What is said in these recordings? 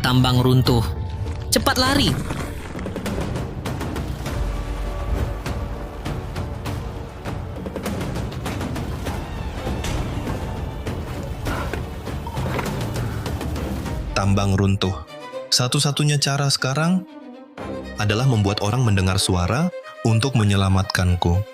Tambang runtuh. Cepat lari! Tambang runtuh. Satu-satunya cara sekarang adalah membuat orang mendengar suara untuk menyelamatkanku.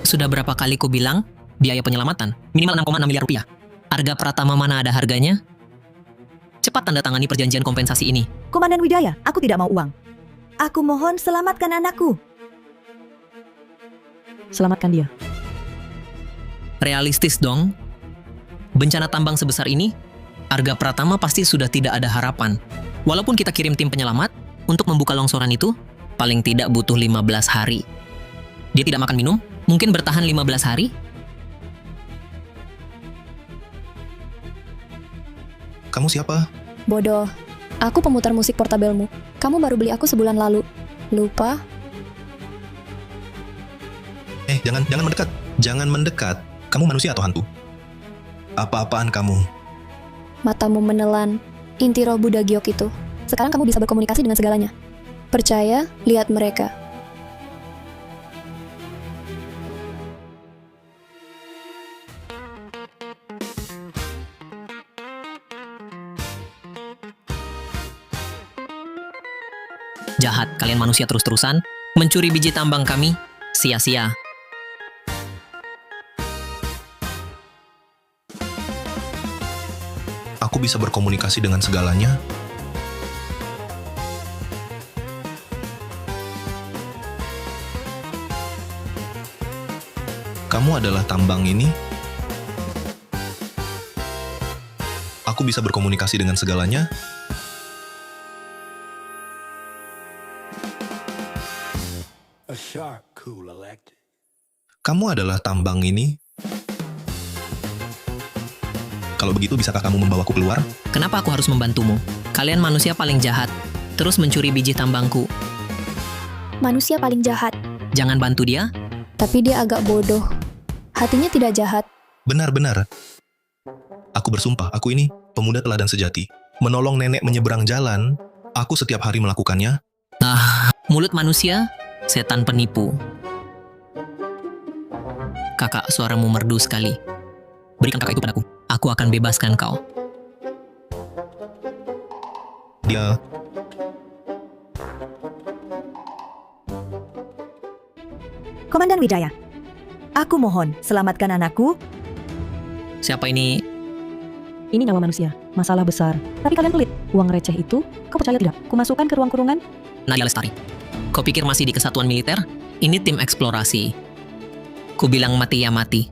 Sudah berapa kali ku bilang, biaya penyelamatan minimal 6,6 miliar rupiah. Arga Pratama mana ada harganya? Cepat tanda tangani perjanjian kompensasi ini. Komandan Widaya, aku tidak mau uang. Aku mohon selamatkan anakku. Selamatkan dia. Realistis dong. Bencana tambang sebesar ini, Arga Pratama pasti sudah tidak ada harapan. Walaupun kita kirim tim penyelamat, untuk membuka longsoran itu, paling tidak butuh 15 hari. Dia tidak makan minum, mungkin bertahan 15 hari? Kamu siapa? Bodoh. Aku pemutar musik portabelmu. Kamu baru beli aku sebulan lalu. Lupa? Jangan mendekat. Jangan mendekat. Kamu manusia atau hantu? Apa-apaan kamu? Matamu menelan. Inti roh Buddha Giok itu. Sekarang kamu bisa berkomunikasi dengan segalanya. Percaya, lihat mereka. Jahat, kalian manusia terus-terusan mencuri biji tambang kami, sia-sia. Aku bisa berkomunikasi dengan segalanya. Kamu adalah tambang ini. Aku bisa berkomunikasi dengan segalanya. Kamu adalah tambang ini. Kalau begitu, bisakah kamu membawaku keluar? Kenapa aku harus membantumu? Kalian manusia paling jahat, terus mencuri biji tambangku. Manusia paling jahat. Jangan bantu dia. Tapi dia agak bodoh. Hatinya tidak jahat. Benar-benar. Aku bersumpah, aku ini pemuda teladan sejati. Menolong nenek menyeberang jalan, aku setiap hari melakukannya. Mulut manusia, setan penipu. Kakak, suaramu merdu sekali. Berikan kakak itu padaku. Aku akan bebaskan kau. Dia... Komandan Widaya, aku mohon selamatkan anakku. Siapa ini? Ini nyawa manusia, masalah besar. Tapi kalian pelit. Uang receh itu, kau percaya tidak? Kumasukkan ke ruang kurungan? Nadia Lestari. Kau pikir masih di kesatuan militer? Ini tim eksplorasi. Ku bilang mati ya mati.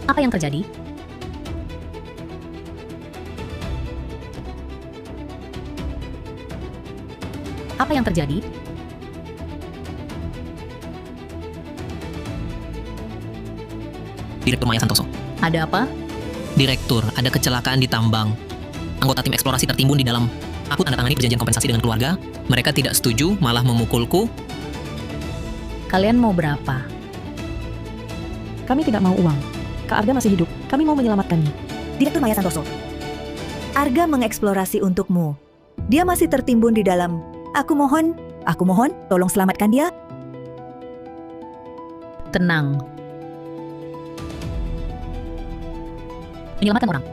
Apa yang terjadi? Apa yang terjadi? Direktur Maya Santoso. Ada apa? Direktur, ada kecelakaan di tambang. Anggota tim eksplorasi tertimbun di dalam. Aku tanda tangani perjanjian kompensasi dengan keluarga. Mereka tidak setuju, malah memukulku. Kalian mau berapa? Kami tidak mau uang. Kak Arga masih hidup. Kami mau menyelamatkannya. Direktur Maya Santoso, Arga mengeksplorasi untukmu. Dia masih tertimbun di dalam. Aku mohon, tolong selamatkan dia. Tenang. Menyelamatkan orang.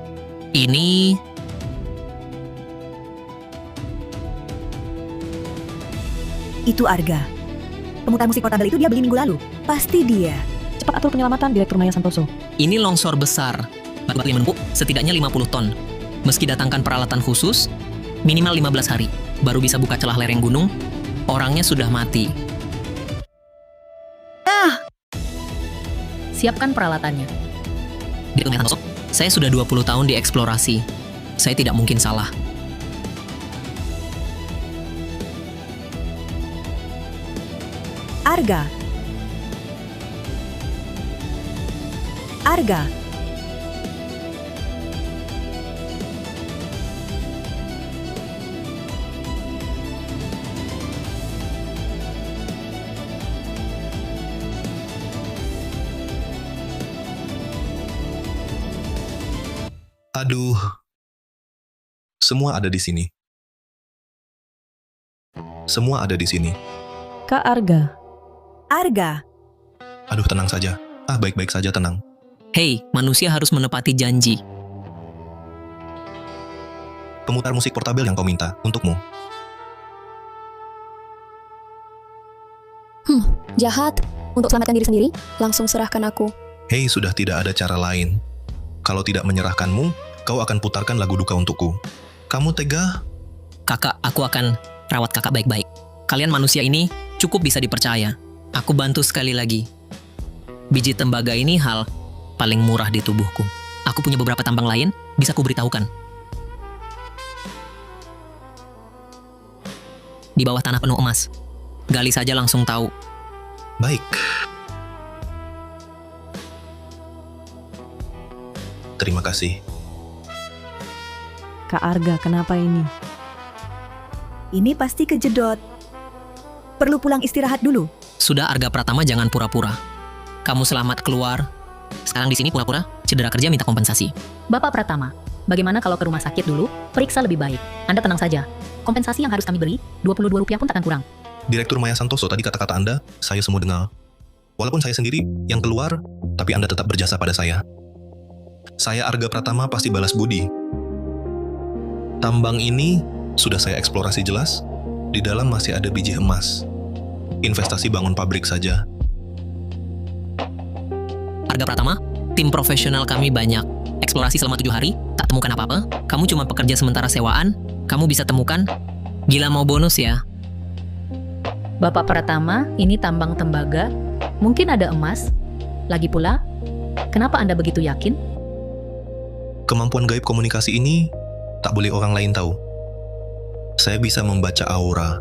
Ini... Itu Arga. Pemutar musik portabel itu dia beli minggu lalu. Pasti dia. Cepat atur penyelamatan, Direktur Maya Santoso. Ini longsor besar. Batu-batu yang menumpuk setidaknya 50 ton. Meski datangkan peralatan khusus, minimal 15 hari. baru bisa buka celah lereng gunung, orangnya sudah mati. Siapkan peralatannya. Direktur Maya Santoso, saya sudah 20 tahun di eksplorasi. Saya tidak mungkin salah. Arga. Arga. Aduh. Semua ada di sini. Semua ada di sini. Kak Arga, Arga. Aduh, tenang saja. Baik-baik saja, tenang. Hei, manusia harus menepati janji. Pemutar musik portabel yang kau minta, untukmu. Jahat. Untuk selamatkan diri sendiri, langsung serahkan aku. Hei, sudah tidak ada cara lain. Kalau tidak menyerahkanmu, kau akan putarkan lagu duka untukku. Kamu tega? Kakak, aku akan rawat kakak baik-baik. Kalian manusia ini cukup bisa dipercaya. Aku bantu sekali lagi. Biji tembaga ini hal paling murah di tubuhku. Aku punya beberapa tambang lain, bisa kuberitahukan. Di bawah tanah penuh emas. Gali saja langsung tahu. Baik. Terima kasih. Kak Arga, kenapa ini? Ini pasti kejedot. Perlu pulang istirahat dulu. Sudah, Arga Pratama, jangan pura-pura. Kamu selamat keluar. Sekarang di sini pura-pura, cedera kerja minta kompensasi. Bapak Pratama, bagaimana kalau ke rumah sakit dulu, periksa lebih baik. Anda tenang saja. Kompensasi yang harus kami beri, Rp22 pun takkan kurang. Direktur Maya Santoso, tadi kata-kata Anda, saya semua dengar. Walaupun saya sendiri yang keluar, tapi Anda tetap berjasa pada saya. Saya Arga Pratama pasti balas budi. Tambang ini sudah saya eksplorasi jelas. Di dalam masih ada biji emas. Investasi bangun pabrik saja. Arga Pratama, tim profesional kami banyak. Eksplorasi selama 7 hari, tak temukan apa-apa. Kamu cuma pekerja sementara sewaan, kamu bisa temukan. Gila mau bonus ya? Bapak Pratama, ini tambang tembaga. Mungkin ada emas. Lagi pula, kenapa Anda begitu yakin? Kemampuan gaib komunikasi ini tak boleh orang lain tahu. Saya bisa membaca aura.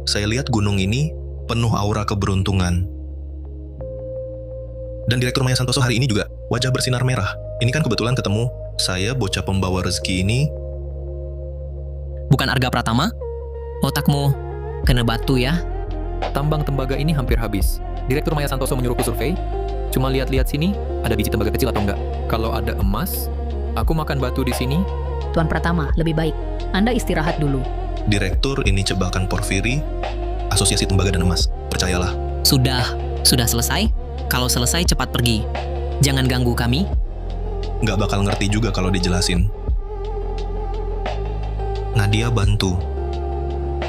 Saya lihat gunung ini penuh aura keberuntungan. Dan Direktur Maya Santoso hari ini juga wajah bersinar merah. Ini kan kebetulan ketemu saya, bocah pembawa rezeki ini. Bukan Arga Pratama? Otakmu kena batu ya? Tambang tembaga ini hampir habis. Direktur Maya Santoso menyuruhku survei. Cuma lihat-lihat sini, ada biji tembaga kecil atau enggak. Kalau ada emas, aku makan batu di sini. Tuan Pratama, lebih baik Anda istirahat dulu. Direktur ini jebakan Porfiri, Asosiasi Tembaga dan Emas. Percayalah. Sudah selesai? Kalau selesai cepat pergi. Jangan ganggu kami. Nggak bakal ngerti juga kalau dijelasin. Nadia bantu.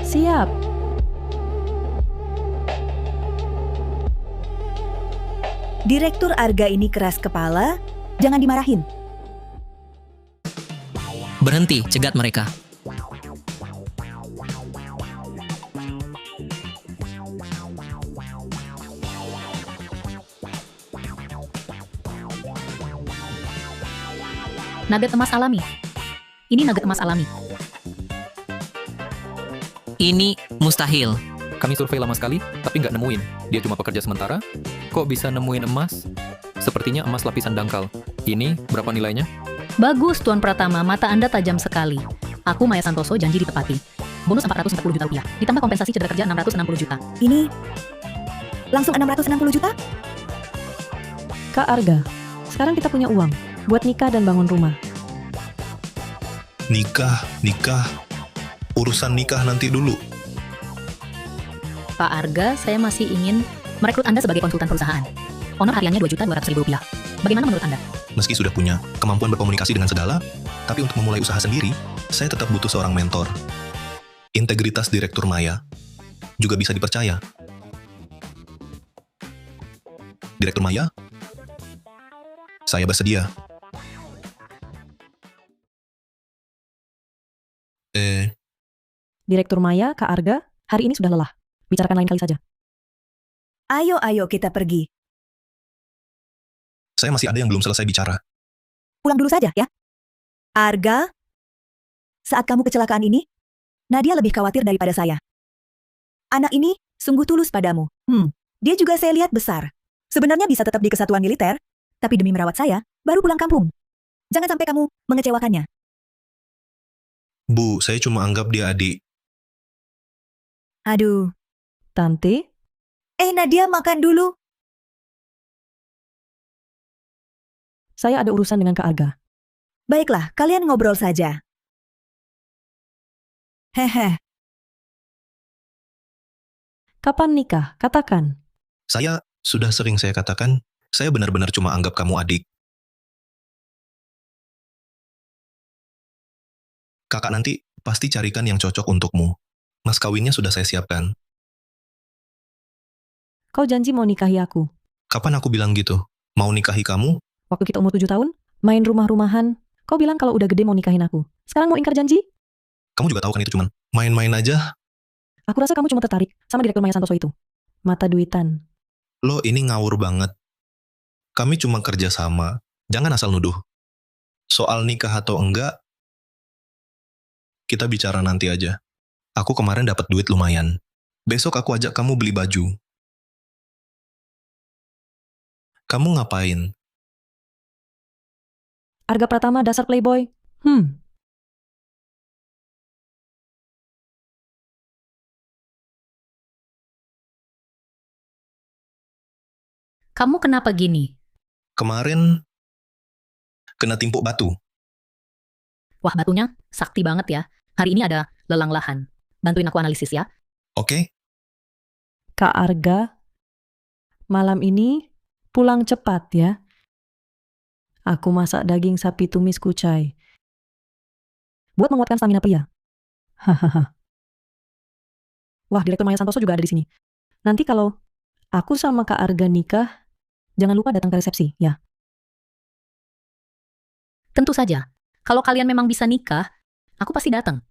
Siap. Direktur Arga ini keras kepala, jangan dimarahin. Berhenti, cegat mereka. Nugget emas alami. Ini nugget emas alami. Ini mustahil. Kami survei lama sekali, tapi nggak nemuin. Dia cuma pekerja sementara. Kok bisa nemuin emas? Sepertinya emas lapisan dangkal. Ini berapa nilainya? Bagus, Tuan Pratama, mata Anda tajam sekali. Aku, Maya Santoso, janji ditepati. Bonus Rp440 juta, ditambah kompensasi cedera kerja Rp660 juta. Ini langsung 660 juta? Kak Arga, sekarang kita punya uang buat nikah dan bangun rumah. Nikah. Urusan nikah nanti dulu. Pak Arga, saya masih ingin merekrut Anda sebagai konsultan perusahaan. Honor hariannya Rp2.200.000. Bagaimana menurut Anda? Meski sudah punya kemampuan berkomunikasi dengan segala, tapi untuk memulai usaha sendiri, saya tetap butuh seorang mentor. Integritas Direktur Maya juga bisa dipercaya. Direktur Maya, saya bersedia. Direktur Maya, Kak Arga, hari ini sudah lelah. Bicarakan lain kali saja. Ayo kita pergi. Saya masih ada yang belum selesai bicara. Pulang dulu saja ya. Arga, saat kamu kecelakaan ini, Nadia lebih khawatir daripada saya. Anak ini sungguh tulus padamu. Dia juga saya lihat besar. Sebenarnya bisa tetap di kesatuan militer, tapi demi merawat saya, baru pulang kampung. Jangan sampai kamu mengecewakannya. Bu, saya cuma anggap dia adik. Aduh. Tante, Nadia makan dulu. saya ada urusan dengan Kak Arga. Baiklah, kalian ngobrol saja. Hehe. Kapan nikah? Katakan. Saya, sudah sering saya katakan, saya benar-benar cuma anggap kamu adik. Kakak nanti pasti carikan yang cocok untukmu. Mas kawinnya sudah saya siapkan. Kau janji mau nikahi aku. Kapan aku bilang gitu? Mau nikahi kamu? Waktu kita umur 7 tahun, main rumah-rumahan, kau bilang kalau udah gede mau nikahin aku. Sekarang mau ingkar janji? Kamu juga tahu kan itu cuman main-main aja. Aku rasa kamu cuma tertarik sama Direktur Maya Santoso itu. Mata duitan. Lo ini ngawur banget. Kami cuma kerja sama. Jangan asal nuduh. Soal nikah atau enggak, kita bicara nanti aja. Aku kemarin dapat duit lumayan. Besok aku ajak kamu beli baju. Kamu ngapain? Arga Pratama dasar playboy. Kamu kenapa gini? Kemarin kena timpuk batu. Wah, batunya sakti banget ya. Hari ini ada lelang lahan. Bantuin aku analisis ya. Oke? Kak Arga, malam ini pulang cepat ya. Aku masak daging sapi tumis kucai. Buat menguatkan stamina pria. Hahaha. Wah, Direktur Maya Santoso juga ada di sini. Nanti kalau aku sama Kak Arga nikah, jangan lupa datang ke resepsi, ya. Tentu saja. Kalau kalian memang bisa nikah, aku pasti datang.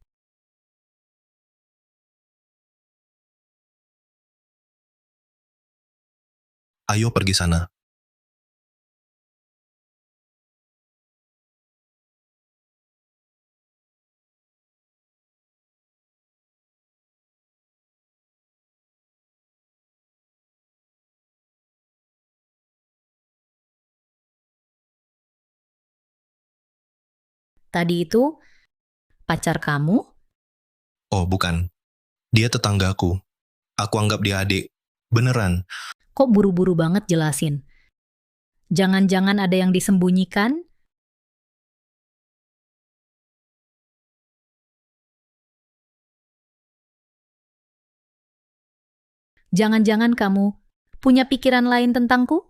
Ayo pergi sana. Tadi itu pacar kamu? Oh, bukan. Dia tetanggaku. Aku anggap dia adik. Beneran. Kok buru-buru banget jelasin? Jangan-jangan ada yang disembunyikan? Jangan-jangan kamu punya pikiran lain tentangku?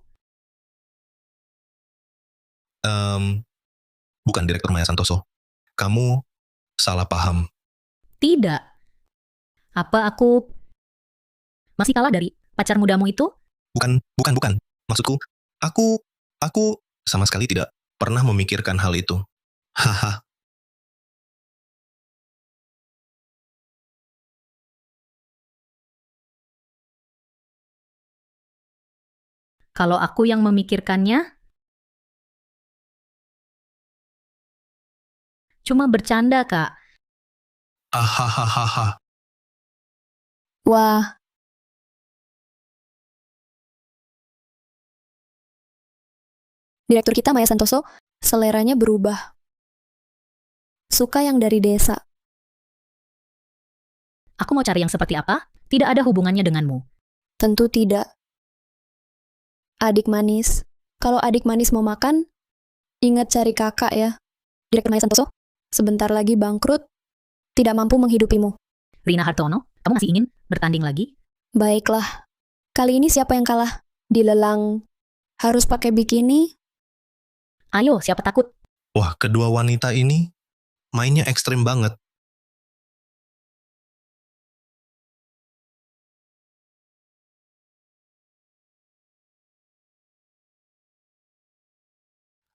Bukan Direktur Maya Santoso. Kamu salah paham. Tidak. Apa aku masih kalah dari pacar mudamu itu? Bukan. Maksudku, aku sama sekali tidak pernah memikirkan hal itu. Haha. Kalau aku yang memikirkannya, cuma bercanda, Kak. Ahahaha. Wah, direktur kita Maya Santoso, seleranya berubah. Suka yang dari desa. Aku mau cari yang seperti apa? Tidak ada hubungannya denganmu. Tentu tidak. Adik manis. Kalau adik manis mau makan, ingat cari kakak ya. Direktur Maya Santoso, sebentar lagi bangkrut, tidak mampu menghidupimu. Rina Hartono, kamu masih ingin bertanding lagi? Baiklah. Kali ini siapa yang kalah? Dilelang. Harus pakai bikini? Ayo, siapa takut? Wah, kedua wanita ini mainnya ekstrem banget.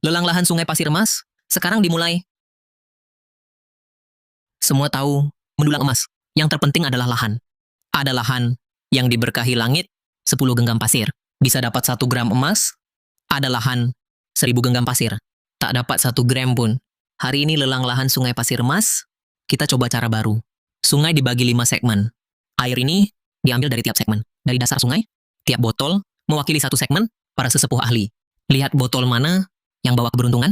Lelang lahan Sungai Pasir Emas sekarang dimulai. Semua tahu mendulang emas. Yang terpenting adalah lahan. Ada lahan yang diberkahi langit, 10 genggam pasir. Bisa dapat 1 gram emas. Ada lahan 1000 genggam pasir. Tak dapat 1 gram pun. Hari ini lelang lahan Sungai Pasir Emas. Kita coba cara baru. Sungai dibagi 5 segmen. Air ini diambil dari tiap segmen. Dari dasar sungai, tiap botol mewakili 1 segmen para sesepuh ahli. Lihat botol mana yang bawa keberuntungan.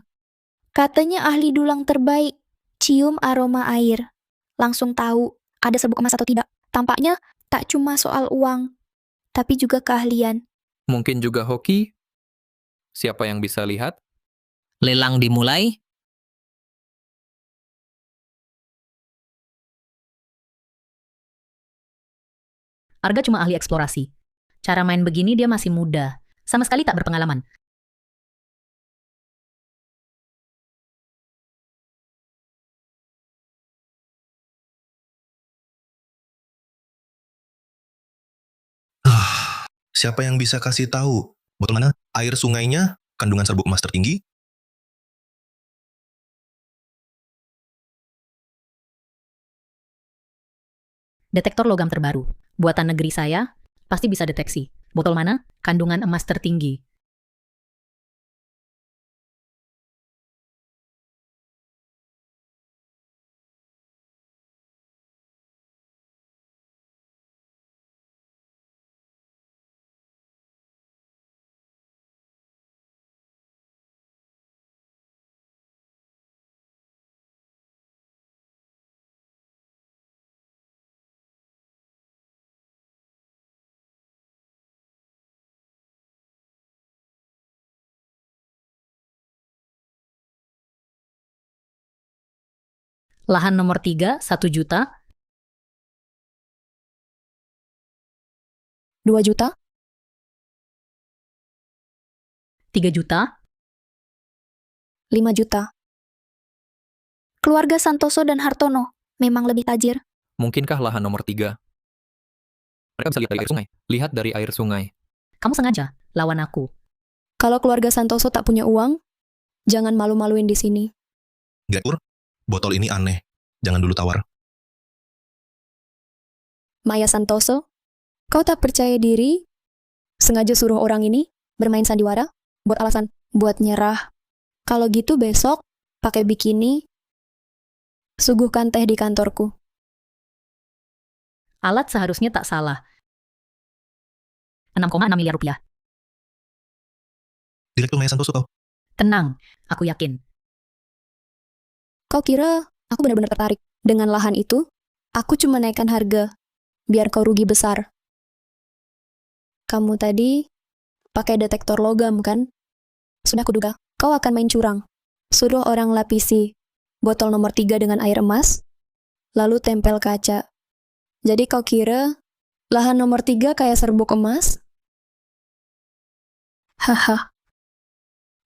Katanya ahli dulang terbaik. Cium aroma air. Langsung tahu ada serbuk emas atau tidak. Tampaknya tak cuma soal uang, tapi juga keahlian. Mungkin juga hoki? Siapa yang bisa lihat? Lelang dimulai. Arga cuma ahli eksplorasi. Cara main begini dia masih muda. Sama sekali tak berpengalaman. Siapa yang bisa kasih tahu botol mana air sungainya kandungan serbuk emas tertinggi? Detektor logam terbaru. Buatan negeri saya, pasti bisa deteksi. Botol mana? Kandungan emas tertinggi. Lahan nomor 3, 1 juta. 2 juta? 3 juta. 5 juta. Keluarga Santoso dan Hartono memang lebih tajir. Mungkinkah lahan nomor 3? Mereka bisa lihat dari air sungai. Lihat dari air sungai. Kamu sengaja lawan aku. Kalau keluarga Santoso tak punya uang, jangan malu-maluin di sini. Direktur, botol ini aneh. Jangan dulu tawar. Maya Santoso, kau tak percaya diri? Sengaja suruh orang ini bermain sandiwara? Buat alasan, buat nyerah. Kalau gitu besok, pakai bikini, suguhkan teh di kantorku. Alat seharusnya tak salah. 6,6 miliar rupiah. Direktur Maya Santoso kau. Tenang, aku yakin. Kau kira aku benar-benar tertarik dengan lahan itu? Aku cuma naikkan harga, biar kau rugi besar. Kamu tadi pakai detektor logam, kan? Sudah kuduga, kau akan main curang. Suruh orang lapisi botol nomor 3 dengan air emas, lalu tempel kaca. Jadi kau kira lahan nomor 3 kayak serbuk emas? Haha.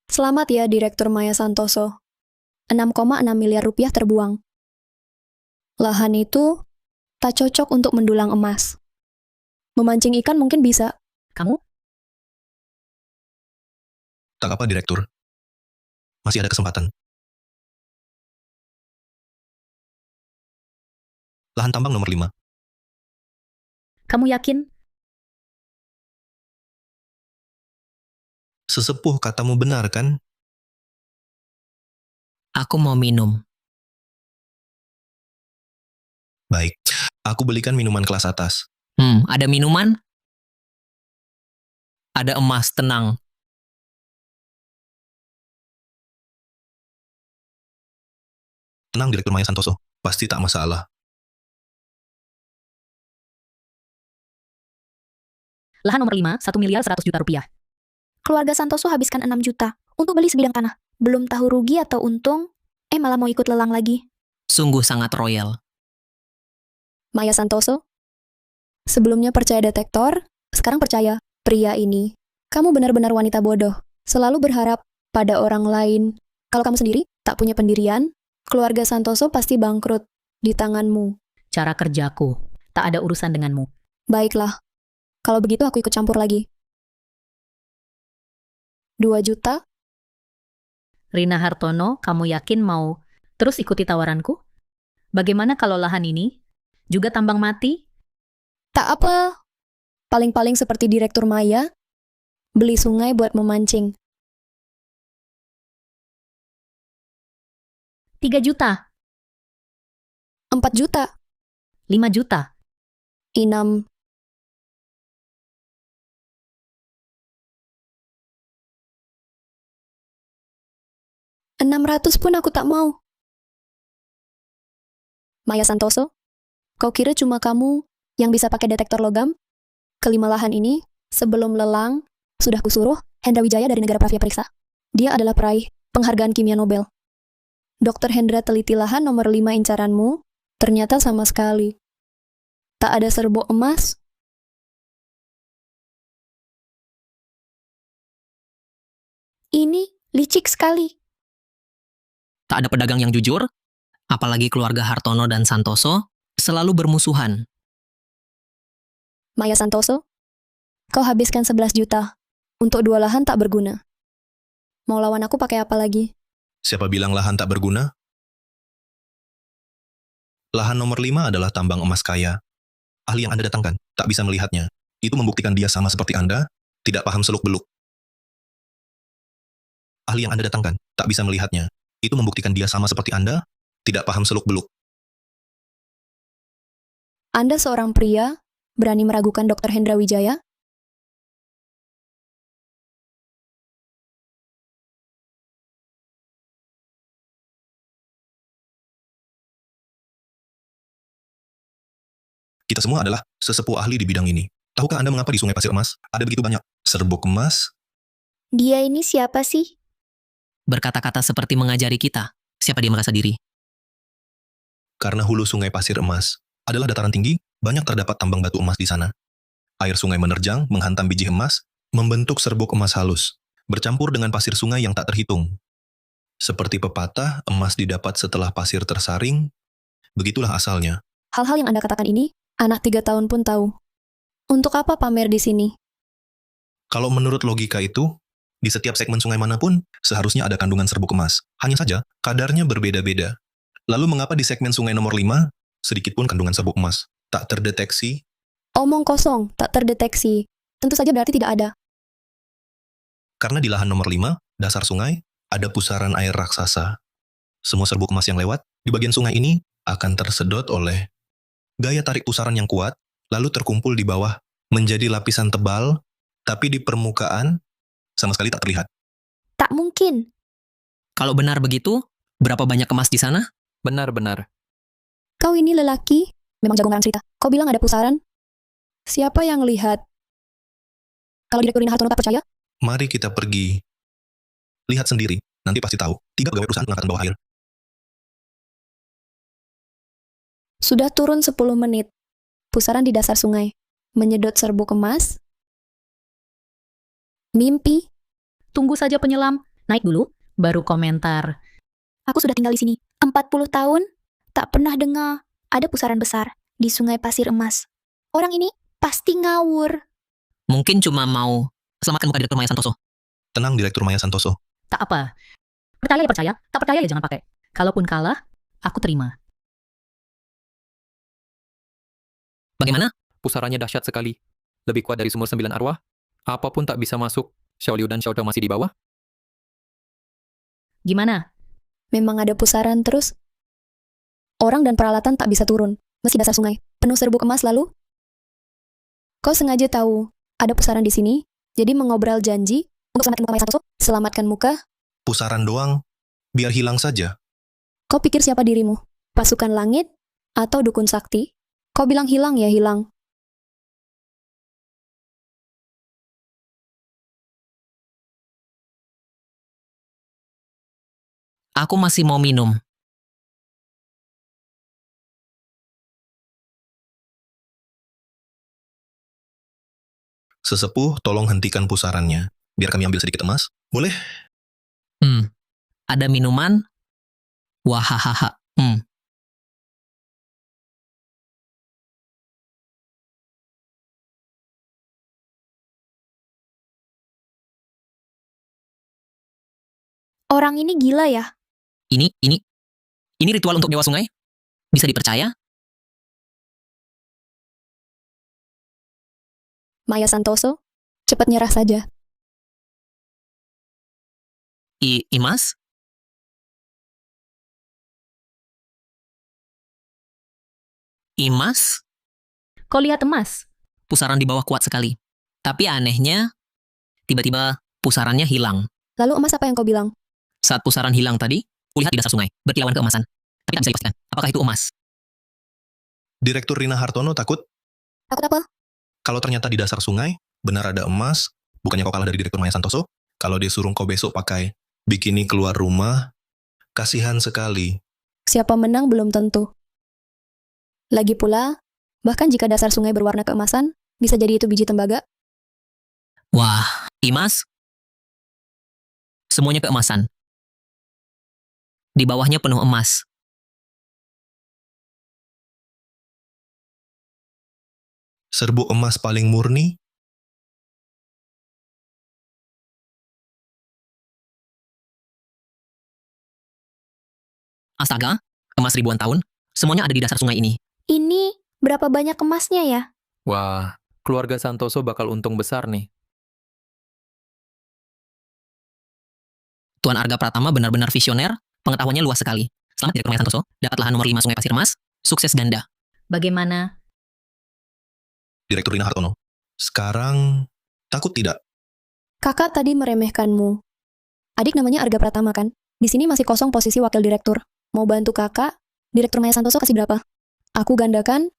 Selamat ya, Direktur Maya Santoso. 6,6 miliar rupiah terbuang. Lahan itu tak cocok untuk mendulang emas. Memancing ikan mungkin bisa. Kamu? Tak apa, Direktur. Masih ada kesempatan. Lahan tambang nomor 5. Kamu yakin? Sesepuh katamu benar, kan? Aku mau minum. Baik, aku belikan minuman kelas atas. Ada minuman? Ada emas, tenang. Tenang, Direktur Maya Santoso. Pasti tak masalah. Lahan nomor 5, 1 miliar 100 juta rupiah. Keluarga Santoso habiskan 6 juta untuk beli sebidang tanah. Belum tahu rugi atau untung, malah mau ikut lelang lagi. Sungguh sangat royal. Maya Santoso, sebelumnya percaya detektor, sekarang percaya pria ini. Kamu benar-benar wanita bodoh. Selalu berharap pada orang lain. Kalau kamu sendiri tak punya pendirian, keluarga Santoso pasti bangkrut di tanganmu. Cara kerjaku. Tak ada urusan denganmu. Baiklah, kalau begitu aku ikut campur lagi. 2 juta? Rina Hartono, kamu yakin mau terus ikuti tawaranku? Bagaimana kalau lahan ini Juga tambang mati? Tak apa. Paling-paling seperti Direktur Maya, beli sungai buat memancing. 3 juta? 4 juta. 5 juta? Inam. $600 pun aku tak mau. Maya Santoso, kau kira cuma kamu yang bisa pakai detektor logam? Kelima lahan ini, sebelum lelang, sudah kusuruh Hendra Wijaya dari negara Pravia periksa. Dia adalah peraih penghargaan kimia Nobel. Dr. Hendra teliti lahan nomor 5 incaranmu, ternyata sama sekali. Tak ada serbuk emas. Ini licik sekali. Tak ada pedagang yang jujur, apalagi keluarga Hartono dan Santoso, selalu bermusuhan. Maya Santoso, kau habiskan 11 juta untuk 2 lahan tak berguna. Mau lawan aku pakai apa lagi? Siapa bilang lahan tak berguna? Lahan nomor 5 adalah tambang emas kaya. Ahli yang Anda datangkan tak bisa melihatnya. Itu membuktikan dia sama seperti Anda, tidak paham seluk-beluk. Ahli yang Anda datangkan tak bisa melihatnya. Itu membuktikan dia sama seperti Anda, tidak paham seluk-beluk. Anda seorang pria, berani meragukan Dr. Hendra Wijaya? Kita semua adalah sesepuh ahli di bidang ini. Tahukah Anda mengapa di Sungai Pasir Emas ada begitu banyak serbuk emas? Dia ini siapa sih? Berkata-kata seperti mengajari kita. Siapa dia merasa diri? Karena hulu Sungai Pasir Emas adalah dataran tinggi, banyak terdapat tambang batu emas di sana. Air sungai menerjang, menghantam biji emas, membentuk serbuk emas halus, bercampur dengan pasir sungai yang tak terhitung. Seperti pepatah, emas didapat setelah pasir tersaring, begitulah asalnya. Hal-hal yang Anda katakan ini, anak 3 tahun pun tahu. Untuk apa pamer di sini? Kalau menurut logika itu, di setiap segmen sungai manapun, seharusnya ada kandungan serbuk emas. Hanya saja, kadarnya berbeda-beda. Lalu mengapa di segmen sungai nomor 5, sedikit pun kandungan serbuk emas tak terdeteksi? Omong kosong, tak terdeteksi. Tentu saja berarti tidak ada. Karena di lahan nomor 5, dasar sungai, ada pusaran air raksasa. Semua serbuk emas yang lewat di bagian sungai ini akan tersedot oleh gaya tarik pusaran yang kuat, lalu terkumpul di bawah menjadi lapisan tebal, tapi di permukaan sama sekali tak terlihat. Tak mungkin. Kalau benar begitu, berapa banyak emas di sana? Benar-benar. Kau ini lelaki, memang jago ngarang cerita. Kau bilang ada pusaran? Siapa yang lihat? Kalau Direktur Rina Hartono tak percaya, Mari kita pergi. Lihat sendiri, nanti pasti tahu. 3 pegawai perusahaan pengangkatan bawah air. sudah turun 10 menit. Pusaran di dasar sungai. Menyedot serbuk emas. Mimpi. Tunggu saja penyelam. Naik dulu, baru komentar. Aku sudah tinggal di sini 40 tahun, tak pernah dengar ada pusaran besar di Sungai Pasir Emas. Orang ini pasti ngawur. Mungkin cuma mau selamatkan muka Direktur Maya Santoso. Tenang, Direktur Maya Santoso. Tak apa. Percaya ya percaya, tak percaya ya jangan pakai. Kalaupun kalah, aku terima. Bagaimana? Pusarannya dahsyat sekali. Lebih kuat dari sumur 9 arwah. Apapun tak bisa masuk. Xiao Liu dan Xiao Dao masih di bawah. Gimana? Memang ada pusaran terus. Orang dan peralatan tak bisa turun. Meski dasar sungai. Penuh serbuk emas lalu. Kau sengaja tahu ada pusaran di sini. Jadi mengobrol janji untuk selamatkan muka Maya Santoso. Selamatkan muka. Pusaran doang, biar hilang saja. Kau pikir siapa dirimu? Pasukan langit? Atau dukun sakti? Kau bilang hilang ya hilang. Aku masih mau minum. Sesepuh, tolong hentikan pusarannya. Biar kami ambil sedikit emas. Boleh? Ada minuman? Wahahaha. Orang ini gila ya? Ini ritual untuk dewa sungai? Bisa dipercaya? Maya Santoso, cepat nyerah saja. Imas? Imas? Kau lihat emas? Pusaran di bawah kuat sekali. Tapi anehnya, tiba-tiba pusarannya hilang. Lalu emas apa yang kau bilang? Saat pusaran hilang tadi, kulihat di dasar sungai, berkilauan keemasan. Tapi tak bisa dipastikan, apakah itu emas? Direktur Rina Hartono takut Takut apa? kalau ternyata di dasar sungai benar ada emas, bukannya kau kalah dari Direktur Maya Santoso? Kalau dia suruh kau besok pakai bikini keluar rumah, kasihan sekali. Siapa menang belum tentu. Lagi pula, bahkan jika dasar sungai berwarna keemasan, bisa jadi itu biji tembaga. Wah, Imas? Semuanya keemasan. Di bawahnya penuh emas. Serbuk emas paling murni? Astaga, emas ribuan tahun, semuanya ada di dasar sungai ini. Ini berapa banyak emasnya ya? Wah, keluarga Santoso bakal untung besar nih. Tuan Arga Pratama benar-benar visioner, pengetahuannya luas sekali. Selamat Direktur Maya Santoso, dapat lahan nomor 5 Sungai Pasir Emas, sukses ganda. Bagaimana? Direktur Rina Hartono. Sekarang, takut tidak? Kakak tadi meremehkanmu. Adik namanya Arga Pratama kan? Di sini masih kosong posisi wakil direktur. Mau bantu kakak, Direktur Maya Santoso kasih berapa? Aku gandakan.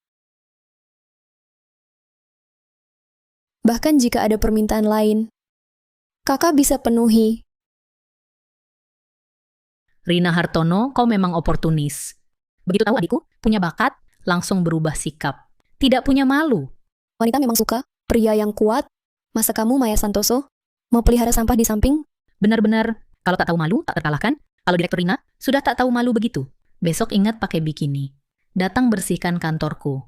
Bahkan jika ada permintaan lain, kakak bisa penuhi. Rina Hartono, kau memang oportunis. Begitu tahu adikku punya bakat, langsung berubah sikap. Tidak punya malu. Wanita memang suka pria yang kuat. Masa kamu, Maya Santoso, mau pelihara sampah di samping? Benar-benar, kalau tak tahu malu, tak terkalahkan. Kalau Direktur Rina sudah tak tahu malu begitu. Besok ingat pakai bikini. Datang bersihkan kantorku.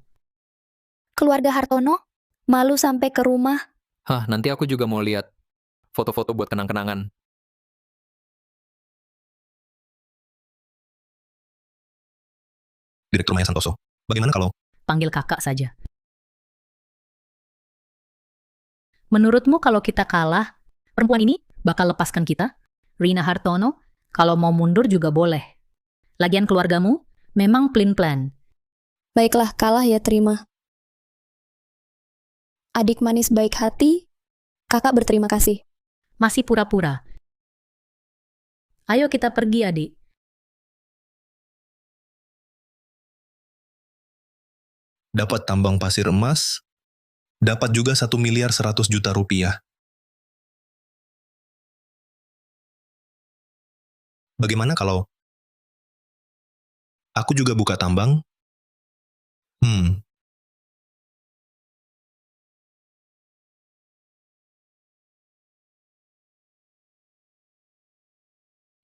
Keluarga Hartono? Malu sampai ke rumah? Hah, nanti aku juga mau lihat foto-foto buat kenang-kenangan. Direktur Maya Santoso. Bagaimana kalau Panggil kakak saja. Menurutmu kalau kita kalah, perempuan ini bakal lepaskan kita? Rina Hartono, kalau mau mundur juga boleh. Lagian keluargamu memang plan-plan. Baiklah, kalah ya terima. Adik manis baik hati, kakak berterima kasih. Masih pura-pura. Ayo kita pergi, adik. dapat tambang pasir emas, dapat juga 1.100.000.000 rupiah. Bagaimana kalau aku juga buka tambang?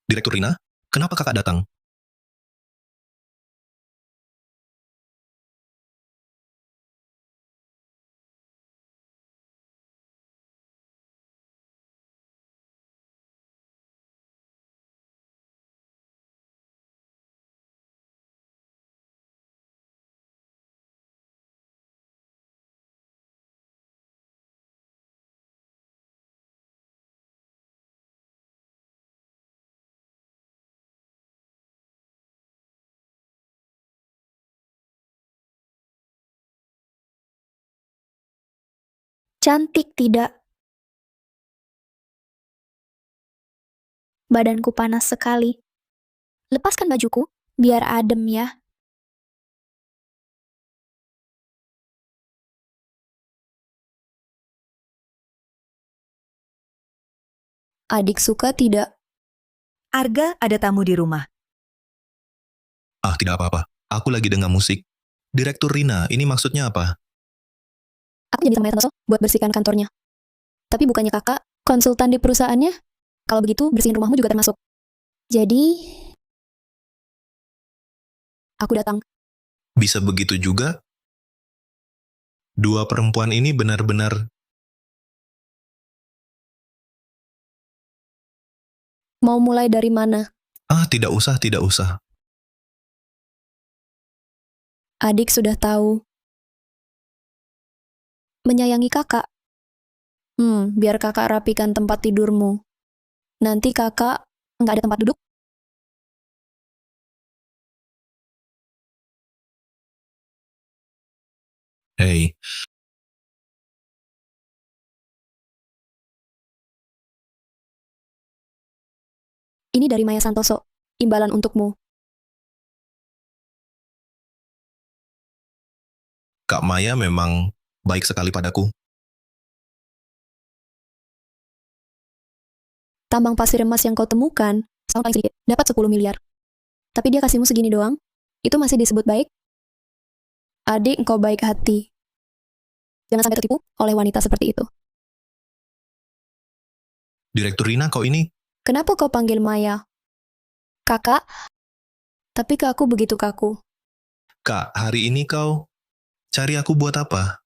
Direktur Rina, kenapa kakak datang? Cantik tidak? Badanku panas sekali. Lepaskan bajuku, biar adem ya. Adik suka tidak? Arga, ada tamu di rumah. Ah, tidak apa-apa. Aku lagi dengar musik. Direktur Rina, ini maksudnya apa? Aku jadi sama Santoso buat bersihkan kantornya. Tapi bukannya kakak konsultan di perusahaannya? Kalau begitu, bersihin rumahmu juga termasuk. Jadi, aku datang. Bisa begitu juga? Dua perempuan ini benar-benar Mau mulai dari mana? tidak usah, tidak usah. Adik sudah tahu. Menyayangi kakak. Biar kakak rapikan tempat tidurmu. Nanti kakak nggak ada tempat duduk. Hei, Ini dari Maya Santoso, imbalan untukmu. Kak Maya memang baik sekali padaku. Tambang pasir emas yang kau temukan, sama paling sedikit, dapat 10 miliar. Tapi dia kasihmu segini doang, itu masih disebut baik? Adik, engkau baik hati. Jangan sampai tertipu oleh wanita seperti itu. Direktur Rina, kau ini Kenapa kau panggil Maya? Kakak? Tapi ke aku begitu kaku. Kak, hari ini kau cari aku buat apa?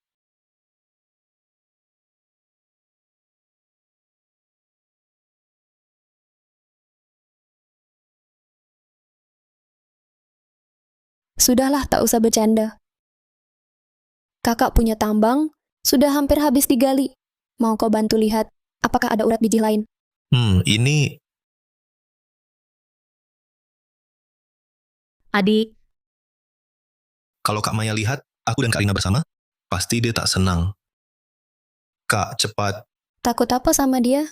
Sudahlah, tak usah bercanda. Kakak punya tambang, sudah hampir habis digali. Mau kau bantu lihat, apakah ada urat biji lain? Ini Adik, kalau Kak Maya lihat, aku dan Kak Rina bersama, pasti dia tak senang. Kak, cepat. Takut apa sama dia?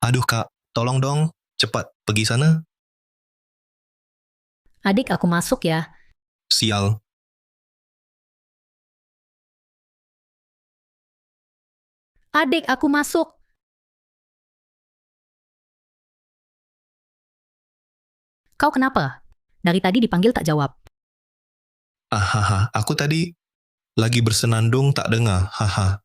Aduh Kak, tolong dong, cepat pergi sana. adik aku masuk ya. Sial. Adik aku masuk. Kau kenapa? Dari tadi dipanggil tak jawab. Haha, aku tadi lagi bersenandung tak dengar. Haha.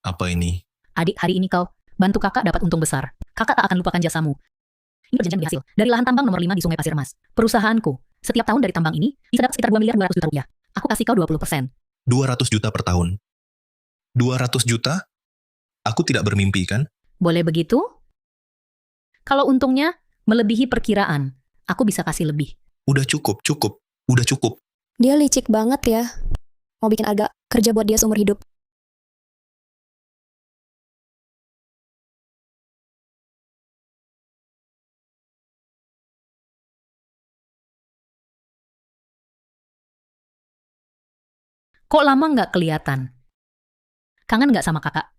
Apa ini? Adik, hari ini kau bantu kakak dapat untung besar. Kakak tak akan lupakan jasamu. Ini perjanjian berhasil. Dari lahan tambang nomor 5 di Sungai Pasir Mas. Perusahaanku, setiap tahun dari tambang ini, bisa dapat sekitar 2 miliar 200 juta rupiah. Aku kasih kau 20%. 200 juta per tahun. 200 juta? Aku tidak bermimpi kan? Boleh begitu? Kalau untungnya melebihi perkiraan, aku bisa kasih lebih. Udah cukup. Udah cukup. Dia licik banget ya. Mau bikin agak kerja buat dia seumur hidup. Kok lama nggak kelihatan? Kangen nggak sama kakak?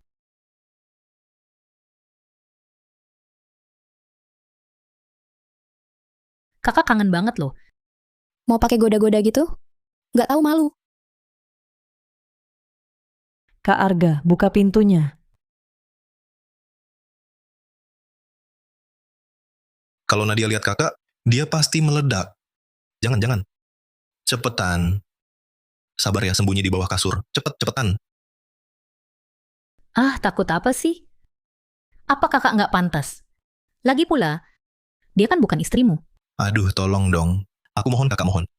Kakak kangen banget loh. Mau pakai goda-goda gitu? Nggak tahu malu. Kak Arga, buka pintunya. Kalau Nadia lihat kakak, dia pasti meledak. Jangan. Cepetan. Sabar ya, sembunyi di bawah kasur. Cepetan. Ah, takut apa sih? Apa kakak nggak pantas? Lagi pula, dia kan bukan istrimu. Aduh, tolong dong. Aku mohon kakak mohon.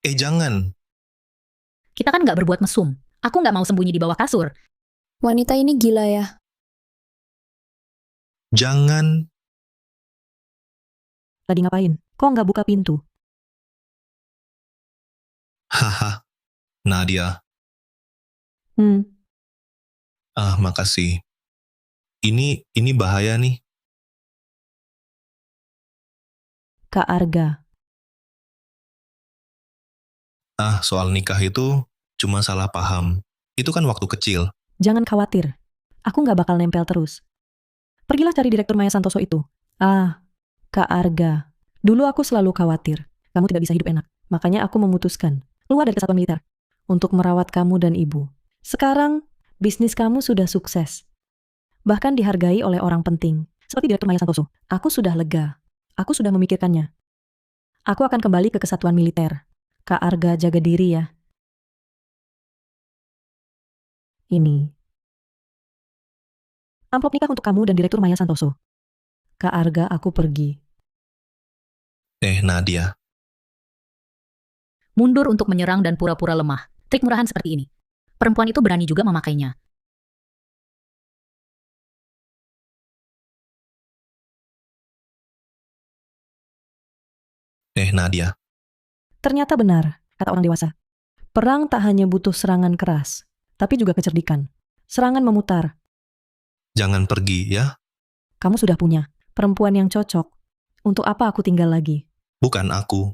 Jangan. Kita kan nggak berbuat mesum. Aku nggak mau sembunyi di bawah kasur. Wanita ini gila ya. Jangan. Lagi ngapain? Kok nggak buka pintu? Haha. Nadia. Makasih. Ini bahaya nih. Kak Arga, Soal nikah itu cuma salah paham. Itu kan waktu kecil. jangan khawatir. Aku nggak bakal nempel terus. Pergilah cari Direktur Maya Santoso itu. Kak Arga. Dulu aku selalu khawatir. Kamu tidak bisa hidup enak. Makanya aku memutuskan keluar dari kesatuan militer untuk merawat kamu dan ibu. Sekarang, bisnis kamu sudah sukses. Bahkan dihargai oleh orang penting. Seperti Direktur Maya Santoso. Aku sudah lega. Aku sudah memikirkannya. Aku akan kembali ke kesatuan militer. Kak Arga, jaga diri ya. Ini. Amplop nikah untuk kamu dan Direktur Maya Santoso. Kak Arga, aku pergi. Nadia. Mundur untuk menyerang dan pura-pura lemah. Trik murahan seperti ini. Perempuan itu berani juga memakainya. Nadia. Ternyata benar, kata orang dewasa. Perang tak hanya butuh serangan keras, tapi juga kecerdikan. Serangan memutar. Jangan pergi ya. Kamu sudah punya perempuan yang cocok. Untuk apa aku tinggal lagi? Bukan aku.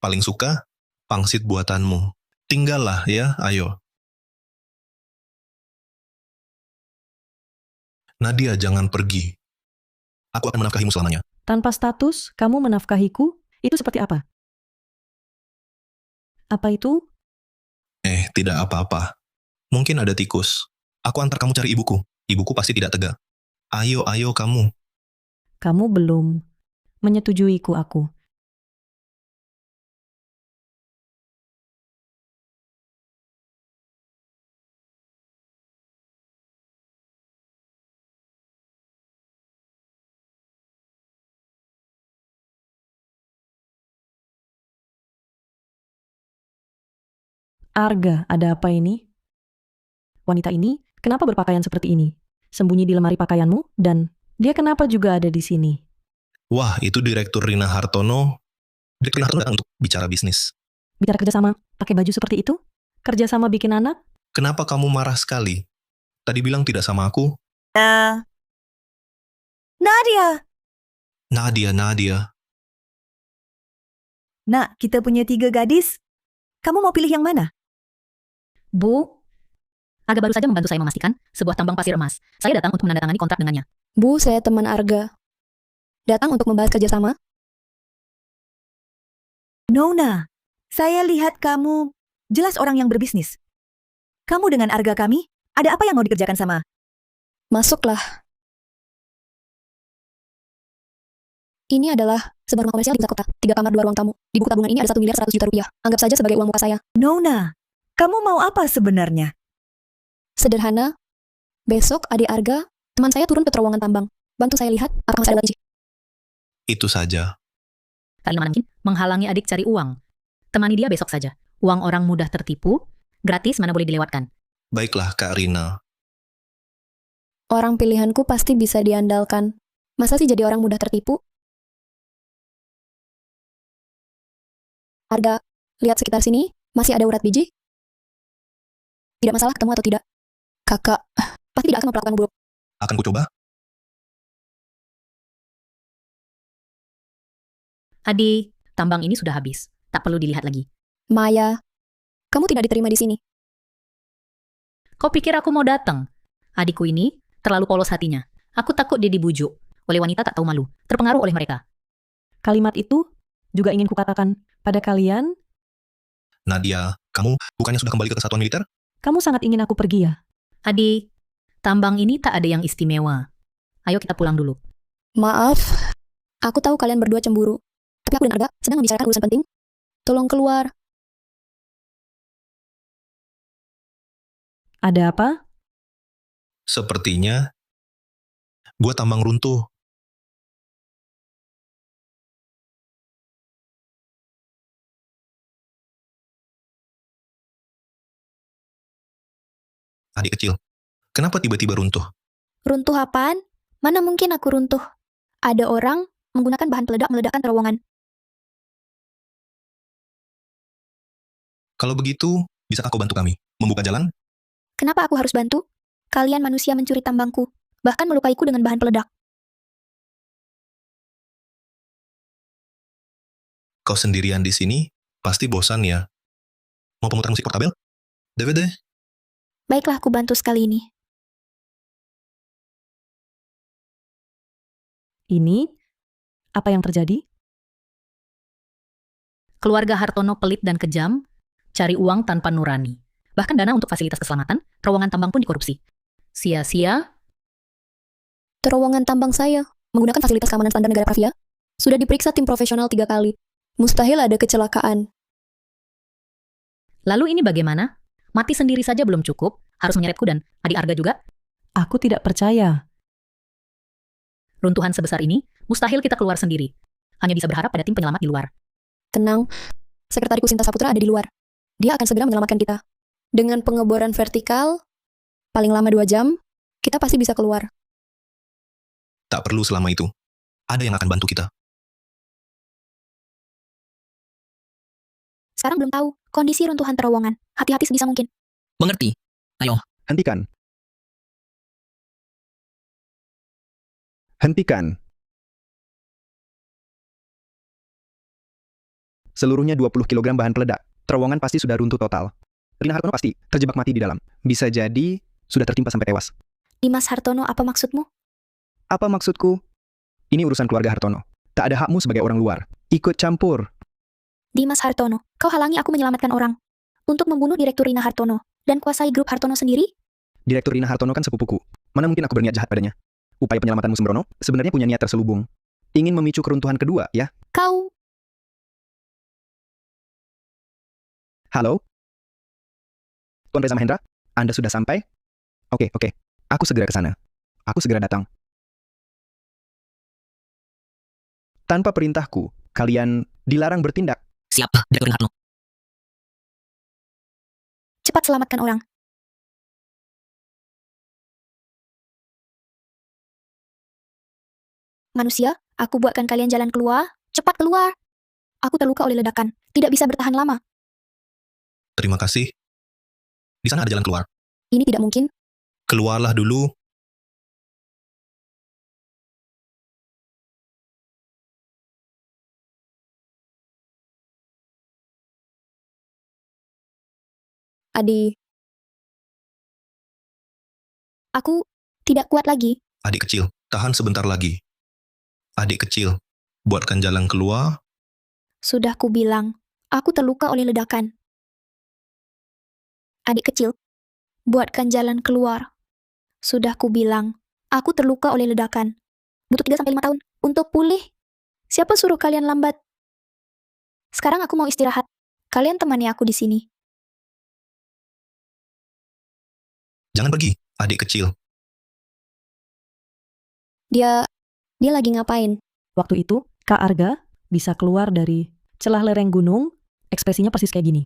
Paling suka pangsit buatanmu. Tinggallah ya, ayo. Nadia, jangan pergi. Aku akan menafkahimu selamanya. Tanpa status, kamu menafkahiku? Itu seperti apa? Apa itu? Tidak apa-apa. Mungkin ada tikus. Aku antar kamu cari ibuku. Ibuku pasti tidak tega. Ayo kamu. Kamu belum menyetujuiku aku. Arga, ada apa ini? Wanita ini kenapa berpakaian seperti ini? Sembunyi di lemari pakaianmu, dan dia kenapa juga ada di sini? Wah, itu Direktur Rina Hartono. Direktur Rina Hartono datang untuk bicara bisnis. Bicara kerjasama, pakai baju seperti itu? Kerjasama bikin anak? Kenapa kamu marah sekali? Tadi bilang tidak sama aku. Nadia! Nadia. Nak, kita punya 3 gadis. Kamu mau pilih yang mana? Bu, Arga baru saja membantu saya memastikan sebuah tambang pasir emas. Saya datang untuk menandatangani kontrak dengannya. Bu, saya teman Arga. Datang untuk membahas kerjasama. Nona, saya lihat kamu jelas orang yang berbisnis. Kamu dengan Arga kami, ada apa yang mau dikerjakan sama? Masuklah. Ini adalah sebuah rumah komersial di pusat kota. 3 kamar 2 ruang tamu. Di buku tabungan ini ada 1 miliar 100 juta rupiah. Anggap saja sebagai uang muka saya. Nona, kamu mau apa sebenarnya? Sederhana. Besok adik Arga, teman saya turun ke terowongan tambang. Bantu saya lihat apakah masih ada lagi. Itu saja. Kak Rina mungkin menghalangi adik cari uang. Temani dia besok saja. Uang orang mudah tertipu, gratis mana boleh dilewatkan. Baiklah, Kak Rina. Orang pilihanku pasti bisa diandalkan. Masa sih jadi orang mudah tertipu? Arga, lihat sekitar sini, masih ada urat biji? Tidak masalah ketemu atau tidak? Kakak, pasti tidak akan memperlakukan buruk. Akan kucoba. Adi, tambang ini sudah habis. Tak perlu dilihat lagi. Maya, kamu tidak diterima di sini. Kau pikir aku mau datang? Adikku ini terlalu polos hatinya. Aku takut dia dibujuk oleh wanita tak tahu malu, terpengaruh oleh mereka. Kalimat itu juga ingin kukatakan pada kalian, Nadia, kamu bukannya sudah kembali ke kesatuan militer? kamu sangat ingin aku pergi ya? Adi, tambang ini tak ada yang istimewa. Ayo kita pulang dulu. Maaf, aku tahu kalian berdua cemburu. Tapi aku dan Arga sedang membicarakan urusan penting. Tolong keluar. Ada apa? Sepertinya gua tambang runtuh. Adik kecil, kenapa tiba-tiba runtuh? Runtuh apaan? Mana mungkin aku runtuh? Ada orang menggunakan bahan peledak meledakkan terowongan. Kalau begitu, bisakah kau bantu kami membuka jalan? Kenapa aku harus bantu? Kalian manusia mencuri tambangku, bahkan melukaiku dengan bahan peledak. Kau sendirian di sini, pasti bosan ya. Mau pemutar musik portabel? DVD? Baiklah, aku bantu sekali ini. Ini? Apa yang terjadi? Keluarga Hartono pelit dan kejam, cari uang tanpa nurani. Bahkan dana untuk fasilitas keselamatan, terowongan tambang pun dikorupsi. Sia-sia, Terowongan tambang saya, menggunakan fasilitas keamanan standar negara Pravia, sudah diperiksa tim profesional 3 kali. Mustahil ada kecelakaan. lalu ini bagaimana? Mati sendiri saja belum cukup, harus menyeretku dan adik Arga juga. Aku tidak percaya. Runtuhan sebesar ini, mustahil kita keluar sendiri. Hanya bisa berharap pada tim penyelamat di luar. Tenang, sekretariku Sinta Saputra ada di luar. Dia akan segera menyelamatkan kita. Dengan pengeboran vertikal, paling lama 2 jam, kita pasti bisa keluar. Tak perlu selama itu. Ada yang akan bantu kita. Sekarang belum tahu kondisi runtuhan terowongan. Hati-hati sebisa mungkin. Mengerti? Hentikan. Hentikan. Seluruhnya 20 kg bahan peledak. Terowongan pasti sudah runtuh total. Rina Hartono pasti terjebak mati di dalam. Bisa jadi sudah tertimpa sampai tewas. Dimas Hartono, apa maksudmu? Apa maksudku? Ini urusan keluarga Hartono. Tak ada hakmu sebagai orang luar. Ikut campur. Dimas Hartono, kau halangi aku menyelamatkan orang. Untuk membunuh Direktur Rina Hartono dan kuasai grup Hartono sendiri? Direktur Rina Hartono kan sepupuku. Mana mungkin aku berniat jahat padanya? Upaya penyelamatanmu sembrono sebenarnya punya niat terselubung. Ingin memicu keruntuhan kedua, ya? Kau, Halo? Tuan Reza Mahendra? Anda sudah sampai? Oke. Aku segera ke sana. Aku segera datang. Tanpa perintahku, kalian dilarang bertindak. Siap, Direktur Hartono. cepat selamatkan orang. Manusia, aku buatkan kalian jalan keluar. Cepat keluar. Aku terluka oleh ledakan. Tidak bisa bertahan lama. Terima kasih. Di sana ada jalan keluar. Ini tidak mungkin. Keluarlah dulu. Adi. Aku tidak kuat lagi. Adik kecil, tahan sebentar lagi. Adik kecil, buatkan jalan keluar. Sudah ku bilang, aku terluka oleh ledakan. Adik kecil, buatkan jalan keluar. Sudah ku bilang, aku terluka oleh ledakan. Butuh 3-5 tahun untuk pulih. Siapa suruh kalian lambat? Sekarang aku mau istirahat. Kalian temani aku di sini. Jangan pergi, adik kecil. Dia lagi ngapain? Waktu itu, Kak Arga bisa keluar dari celah lereng gunung, ekspresinya persis kayak gini.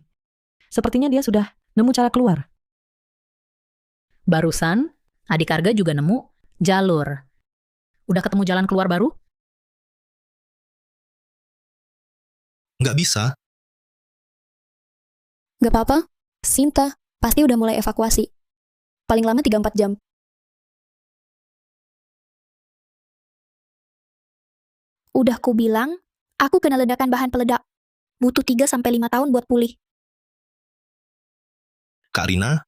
Sepertinya dia sudah nemu cara keluar. Barusan, adik Arga juga nemu jalur. Udah ketemu jalan keluar baru? Nggak bisa. Gak apa-apa. Sinta pasti udah mulai evakuasi. Paling lama 3-4 jam. Udah ku bilang, aku kena ledakan bahan peledak. Butuh 3-5 tahun buat pulih. Kak Rina,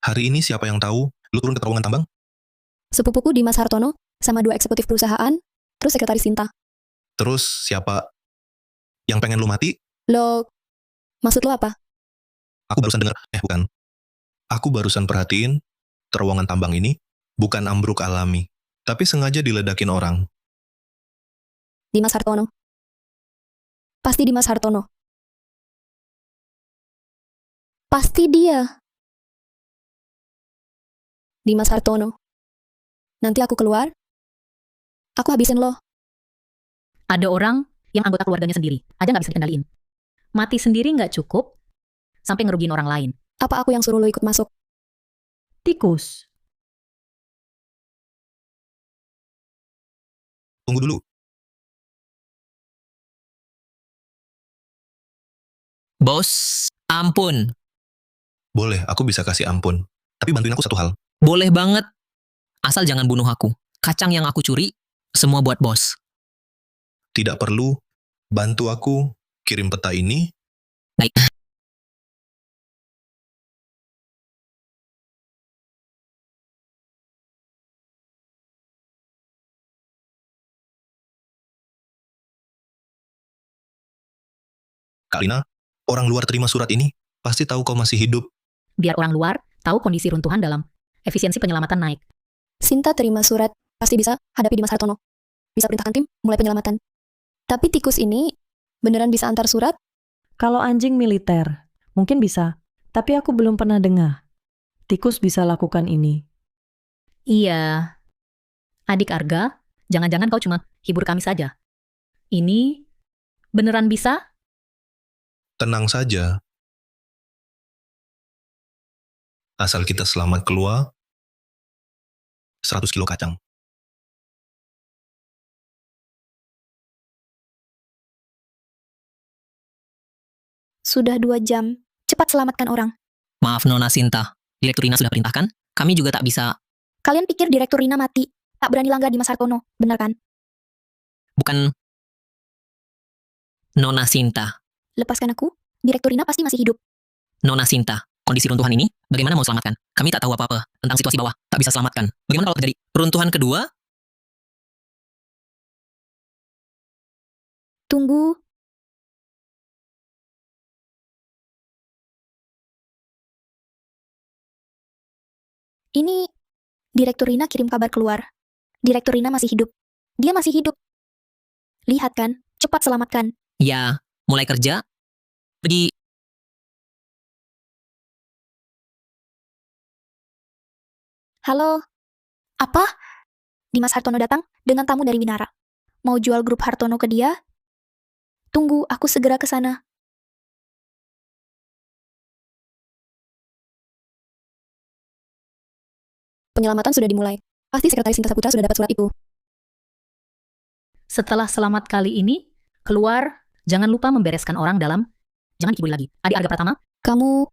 hari ini siapa yang tahu lu turun ke terowongan tambang? Sepupuku Dimas Hartono sama 2 eksekutif perusahaan, terus sekretaris Sinta. Terus siapa yang pengen lu mati? Lo, maksud lo apa? Aku barusan dengar, bukan. Aku barusan perhatiin terowongan tambang ini bukan ambruk alami, tapi sengaja diledakin orang. Dimas Hartono. Pasti Dimas Hartono. Pasti dia. Dimas Hartono. Nanti aku keluar, aku habisin lo. Ada orang yang anggota keluarganya sendiri, aja nggak bisa dikendaliin. Mati sendiri nggak cukup, sampai ngerugiin orang lain. Apa aku yang suruh lo ikut masuk? Tikus. Tunggu dulu. Bos, ampun. Boleh, aku bisa kasih ampun. Tapi bantuin aku satu hal. Boleh banget. Asal jangan bunuh aku. Kacang yang aku curi, semua buat bos. Tidak perlu. Bantu aku kirim peta ini. Baik. Kak Rina, orang luar terima surat ini, pasti tahu kau masih hidup. Biar orang luar tahu kondisi runtuhan dalam, efisiensi penyelamatan naik. Sinta terima surat, pasti bisa hadapi Dimas Hartono. Bisa perintahkan tim mulai penyelamatan. Tapi tikus ini beneran bisa antar surat? Kalau anjing militer, mungkin bisa. Tapi aku belum pernah dengar. Tikus bisa lakukan ini. Iya. Adik Arga, jangan-jangan kau cuma hibur kami saja. Ini beneran bisa? Tenang saja. Asal kita selamat keluar, 100 kilo kacang. Sudah 2 jam. Cepat selamatkan orang. Maaf Nona Sinta, Direktur Rina sudah perintahkan. Kami juga tak bisa. Kalian pikir Direktur Rina mati? Tak berani langgar Dimas Hartono, benar kan? Bukan Nona Sinta. Lepaskan aku. Direktur Rina pasti masih hidup. Nona Sinta, kondisi runtuhan ini, bagaimana mau selamatkan? Kami tak tahu apa-apa tentang situasi bawah, tak bisa selamatkan. Bagaimana kalau terjadi runtuhan kedua? Tunggu. Ini Direktur Rina kirim kabar keluar. Direktur Rina masih hidup. Dia masih hidup. Lihat kan, cepat selamatkan. Ya, mulai kerja. Pergi. Halo. Apa? Dimas Hartono datang dengan tamu dari Winara. Mau jual grup Hartono ke dia? Tunggu, aku segera ke sana. Penyelamatan sudah dimulai. Pasti Sekretaris Sinta Saputra sudah dapat surat itu. Setelah selamat kali ini, keluar, jangan lupa membereskan orang dalam. Jangan dikibuli lagi. Adik Arga Pratama, Kamu...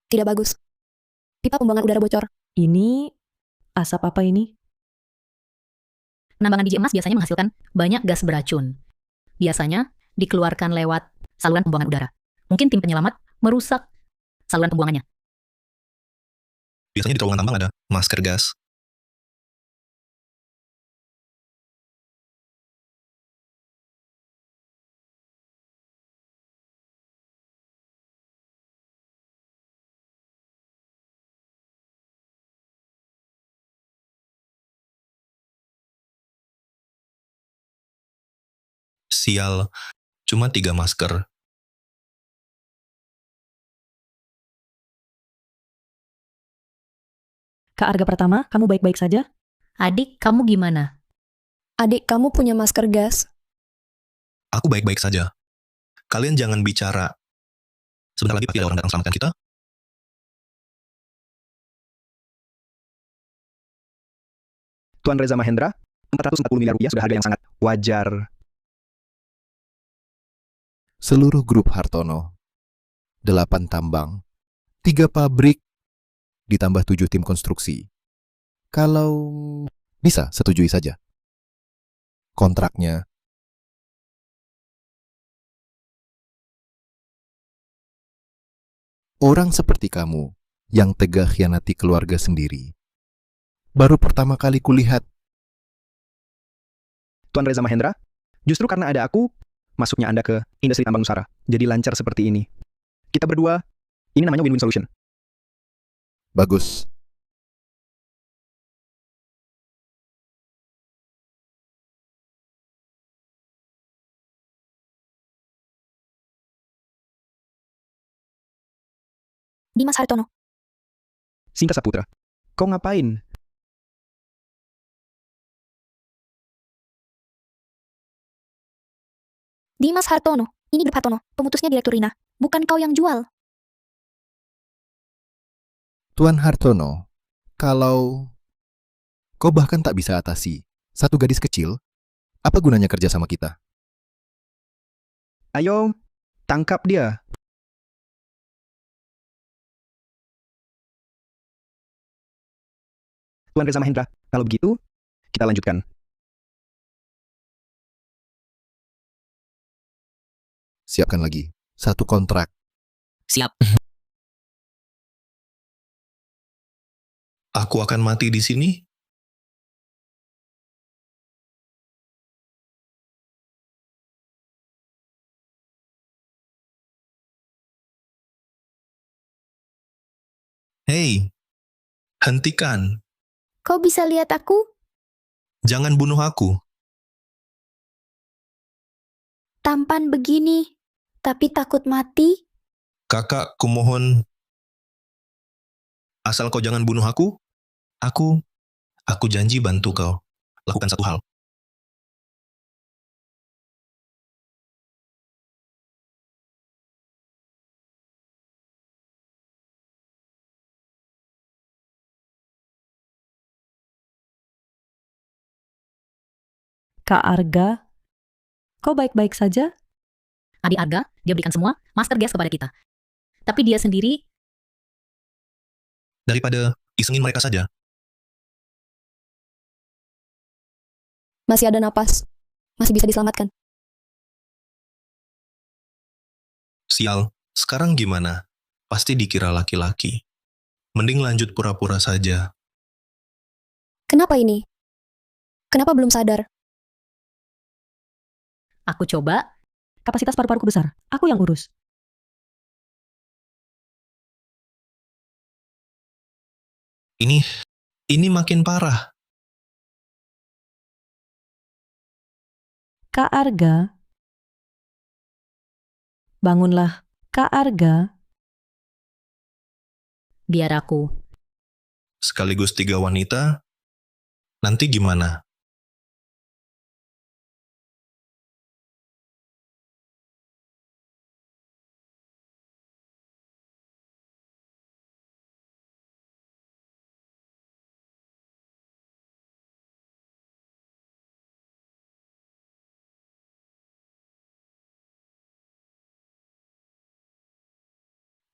Tidak bagus. Pipa pembuangan udara bocor. Ini asap apa ini? penambangan biji emas biasanya menghasilkan banyak gas beracun. Biasanya dikeluarkan lewat saluran pembuangan udara. Mungkin tim penyelamat merusak saluran pembuangannya. Biasanya di terowongan tambang ada masker gas. Sial, cuma 3 masker. Kak Arga Pratama, kamu baik-baik saja? Adik, kamu gimana? Adik, kamu punya masker gas? Aku baik-baik saja. Kalian jangan bicara. Sebentar lagi pasti ada orang datang selamatkan kita. Tuan Reza Mahendra, 440 miliar rupiah sudah harga yang sangat wajar. Seluruh grup Hartono, 8 tambang, 3 pabrik, ditambah 7 tim konstruksi. Kalau bisa, setujui saja. Kontraknya, orang seperti kamu yang tega khianati keluarga sendiri. Baru pertama kali kulihat. Tuan Reza Mahendra, justru karena ada aku, masuknya Anda ke industri tambang Nusara. Jadi lancar seperti ini. Kita berdua, ini namanya win-win solution. Bagus. Dimas Hartono. Sinta Saputra, kau ngapain? Dimas Hartono. Ini grup Hartono. Pemutusnya Direktur Rina. Bukan kau yang jual. Tuan Hartono, kalau kau bahkan tak bisa atasi satu gadis kecil, apa gunanya kerja sama kita? Ayo, tangkap dia. Tuan Reza Mahendra, kalau begitu, kita lanjutkan. Siapkan lagi satu kontrak. Siap. Aku akan mati di sini. Hei, hentikan. Kau bisa lihat aku? Jangan bunuh aku. Tampan begini. Tapi takut mati? Kakak, kumohon. Asal kau jangan bunuh aku, aku janji bantu kau. Lakukan satu hal. Kak Arga, kau baik-baik saja? Adik Arga, dia berikan semua master gas kepada kita. Tapi dia sendiri, Daripada isengin mereka saja. Masih ada napas. Masih bisa diselamatkan. Sial, sekarang gimana? Pasti dikira laki-laki. Mending lanjut pura-pura saja. Kenapa ini? Kenapa belum sadar? aku coba. Kapasitas paru-paruku besar. Aku yang urus. Ini makin parah. Kak Arga. Bangunlah, Kak Arga. Biar aku. Sekaligus 3 wanita. Nanti gimana?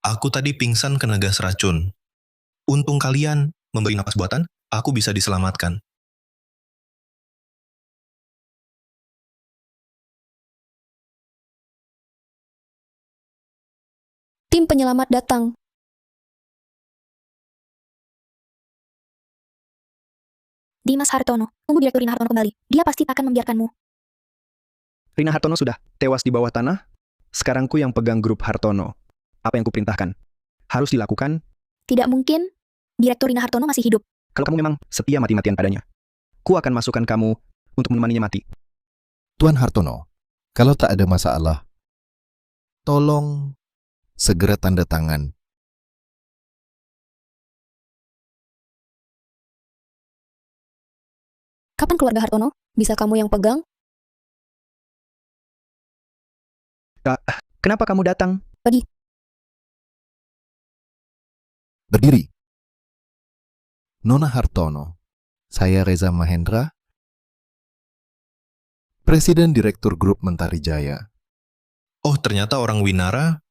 Aku tadi pingsan kena gas racun. Untung kalian memberi napas buatan, aku bisa diselamatkan. Tim penyelamat datang. Dimas Hartono, tunggu Direktur Rina Hartono kembali. Dia pasti tak akan membiarkanmu. Rina Hartono sudah tewas di bawah tanah. Sekarang ku yang pegang grup Hartono. Apa yang kuperintahkan harus dilakukan. Tidak mungkin. Direktur Rina Hartono masih hidup. Kalau kamu memang setia mati-matian padanya, ku akan masukkan kamu untuk menemaninya mati. Tuan Hartono, kalau tak ada masalah, tolong segera tanda tangan. Kapan keluarga Hartono? Bisa kamu yang pegang? Kenapa kamu datang? Berdiri. Nona Hartono, saya Reza Mahendra, Presiden Direktur Grup Mentari Jaya. Oh, ternyata orang Winara.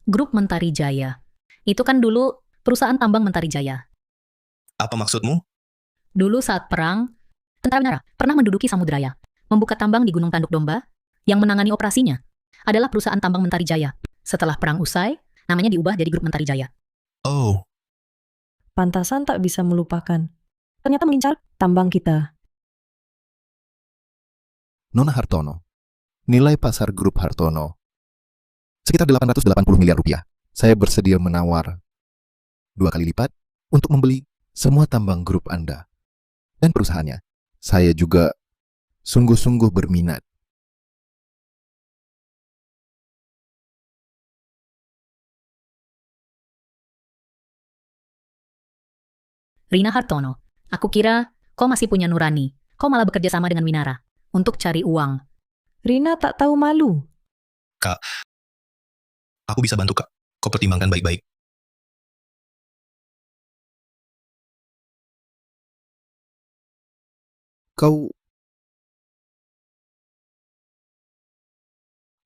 Grup Mentari Jaya. Itu kan dulu perusahaan tambang Mentari Jaya. Apa maksudmu? Dulu saat perang, tentara Winara pernah menduduki Samudraya, membuka tambang di Gunung Tanduk Domba. Yang menangani operasinya adalah perusahaan tambang Mentari Jaya. Setelah perang usai, namanya diubah jadi Grup Mentari Jaya. Oh, Pantasan tak bisa melupakan. Ternyata mengincar tambang kita. Nona Hartono, nilai pasar Grup Hartono sekitar 880 miliar rupiah. Saya bersedia menawar 2 kali lipat untuk membeli semua tambang grup Anda dan perusahaannya. Saya juga sungguh-sungguh berminat. Rina Hartono, aku kira kau masih punya nurani. Kau malah bekerja sama dengan Winara untuk cari uang. Rina tak tahu malu. aku bisa bantu, Kak. Kau pertimbangkan baik-baik. Kau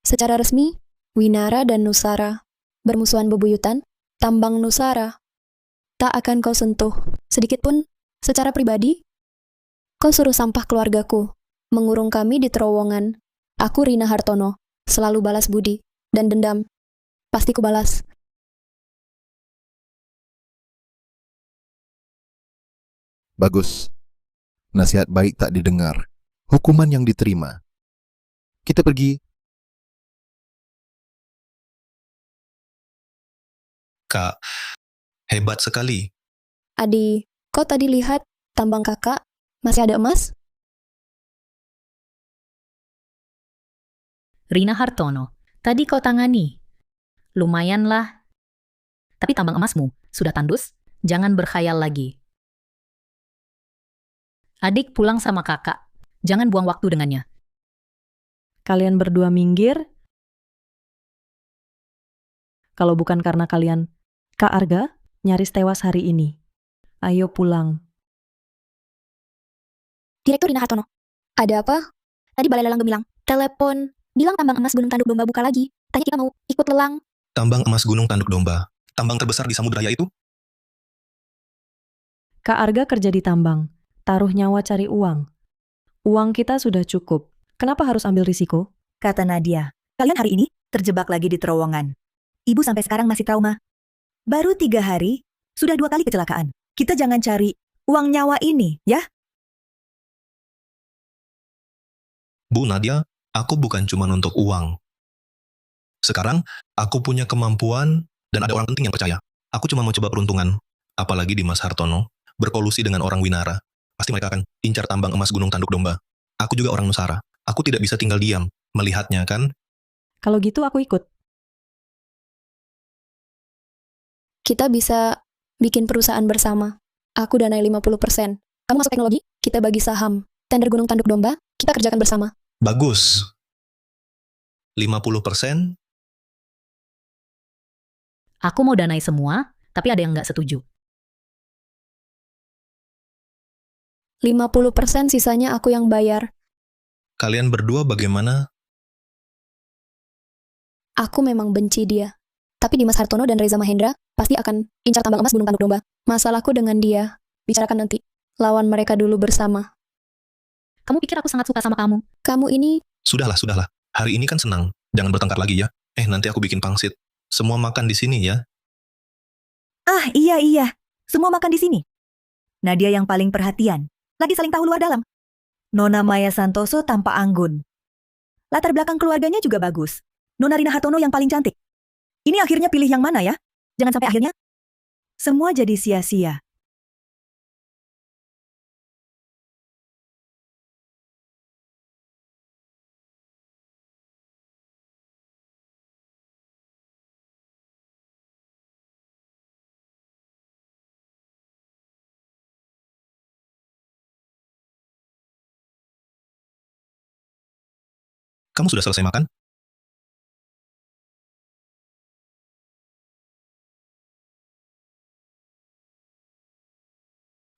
Secara resmi, Winara dan Nusara bermusuhan bebuyutan. Tambang Nusara tak akan kau sentuh sedikit pun. Secara pribadi, kau suruh sampah keluargaku, mengurung kami di terowongan. Aku Rina Hartono, selalu balas budi dan dendam. Pasti ku balas. bagus. Nasihat baik tak didengar. Hukuman yang diterima. Kita pergi. Kak, hebat sekali. Adi, kau tadi lihat tambang kakak masih ada emas? Rina Hartono, tadi kau tangani. Lumayanlah. Tapi tambang emasmu sudah tandus, jangan berkhayal lagi. Adik pulang sama kakak, jangan buang waktu dengannya. Kalian berdua minggir. Kalau bukan karena kalian, Kak Arga nyaris tewas hari ini. Ayo pulang. Direktur Rina Hartono, Ada apa? Tadi Balai Lelang gemilang. Telepon. Bilang tambang emas Gunung Tanduk Domba buka lagi. Tanya kita mau ikut lelang. Tambang emas Gunung Tanduk Domba. Tambang terbesar di Samudra itu? Kak Arga kerja di tambang, taruh nyawa cari uang. Uang kita sudah cukup. Kenapa harus ambil risiko? Kata Nadia. Kalian hari ini terjebak lagi di terowongan. Ibu sampai sekarang masih trauma. Baru 3 hari, sudah 2 kali kecelakaan. Kita jangan cari uang nyawa ini, ya? Bu Nadia, aku bukan cuma untuk uang. Sekarang, aku punya kemampuan dan ada orang penting yang percaya. Aku cuma mau coba peruntungan. Apalagi di Mas Hartono, berkolusi dengan orang Winara. Pasti mereka akan incar tambang emas Gunung Tanduk Domba. Aku juga orang Nusara. Aku tidak bisa tinggal diam melihatnya, kan? Kalau gitu aku ikut. Kita bisa bikin perusahaan bersama. Aku danai 50%. Kamu masuk teknologi, kita bagi saham. Tender Gunung Tanduk Domba, kita kerjakan bersama. Bagus. 50%? Aku mau danai semua, tapi ada yang nggak setuju. 50% sisanya aku yang bayar. Kalian berdua bagaimana? Aku memang benci dia. Tapi Dimas Hartono dan Reza Mahendra pasti akan incar tambang emas Gunung Tanduk Domba. Masalahku dengan dia, bicarakan nanti. Lawan mereka dulu bersama. Kamu pikir aku sangat suka sama kamu? Kamu ini, Sudahlah. Hari ini kan senang. Jangan bertengkar lagi ya. Nanti aku bikin pangsit. Semua makan di sini ya. Ah, iya. Semua makan di sini. Nadia yang paling perhatian. Lagi saling tahu luar dalam. Nona Maya Santoso tanpa anggun. Latar belakang keluarganya juga bagus. Nona Rina Hartono yang paling cantik. Ini akhirnya pilih yang mana ya? Jangan sampai akhirnya semua jadi sia-sia. Kamu sudah selesai makan?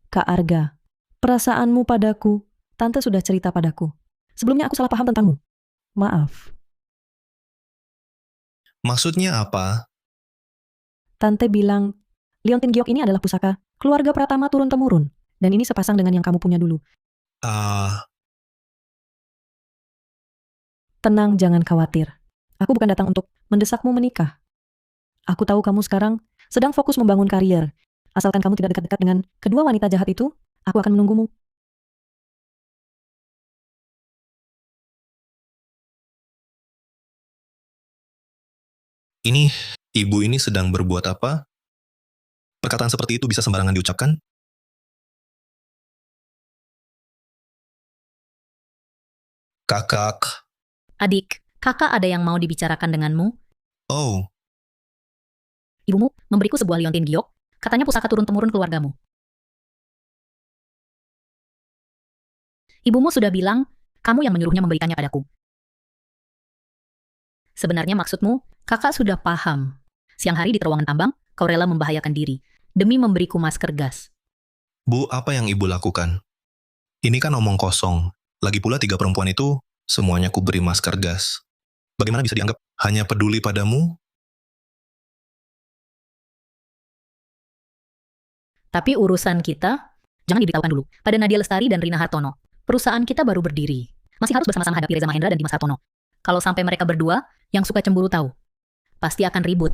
Kak Arga, perasaanmu padaku, Tante sudah cerita padaku. Sebelumnya aku salah paham tentangmu. Maaf. Maksudnya apa? Tante bilang, Liontin Giok ini adalah pusaka keluarga Pratama turun-temurun. Dan ini sepasang dengan yang kamu punya dulu. Tenang, jangan khawatir. Aku bukan datang untuk mendesakmu menikah. Aku tahu kamu sekarang sedang fokus membangun karier. Asalkan kamu tidak dekat-dekat dengan kedua wanita jahat itu, aku akan menunggumu. Ini, ibu ini sedang berbuat apa? Perkataan seperti itu bisa sembarangan diucapkan? Kakak. Adik, kakak ada yang mau dibicarakan denganmu? Oh, Ibumu memberiku sebuah liontin giok, katanya pusaka turun-temurun keluargamu. Ibumu sudah bilang, kamu yang menyuruhnya memberikannya padaku. Sebenarnya maksudmu, kakak sudah paham. Siang hari di terowongan tambang, kau rela membahayakan diri, demi memberiku masker gas. Bu, apa yang ibu lakukan? Ini kan omong kosong. Lagi pula 3 perempuan itu, semuanya ku beri masker gas. Bagaimana bisa dianggap hanya peduli padamu? Tapi urusan kita, jangan diberitahukan dulu, pada Nadia Lestari dan Rina Hartono. Perusahaan kita baru berdiri. Masih harus bersama-sama hadapi Reza Mahendra dan Dimas Hartono. Kalau sampai mereka berdua, yang suka cemburu tahu. Pasti akan ribut.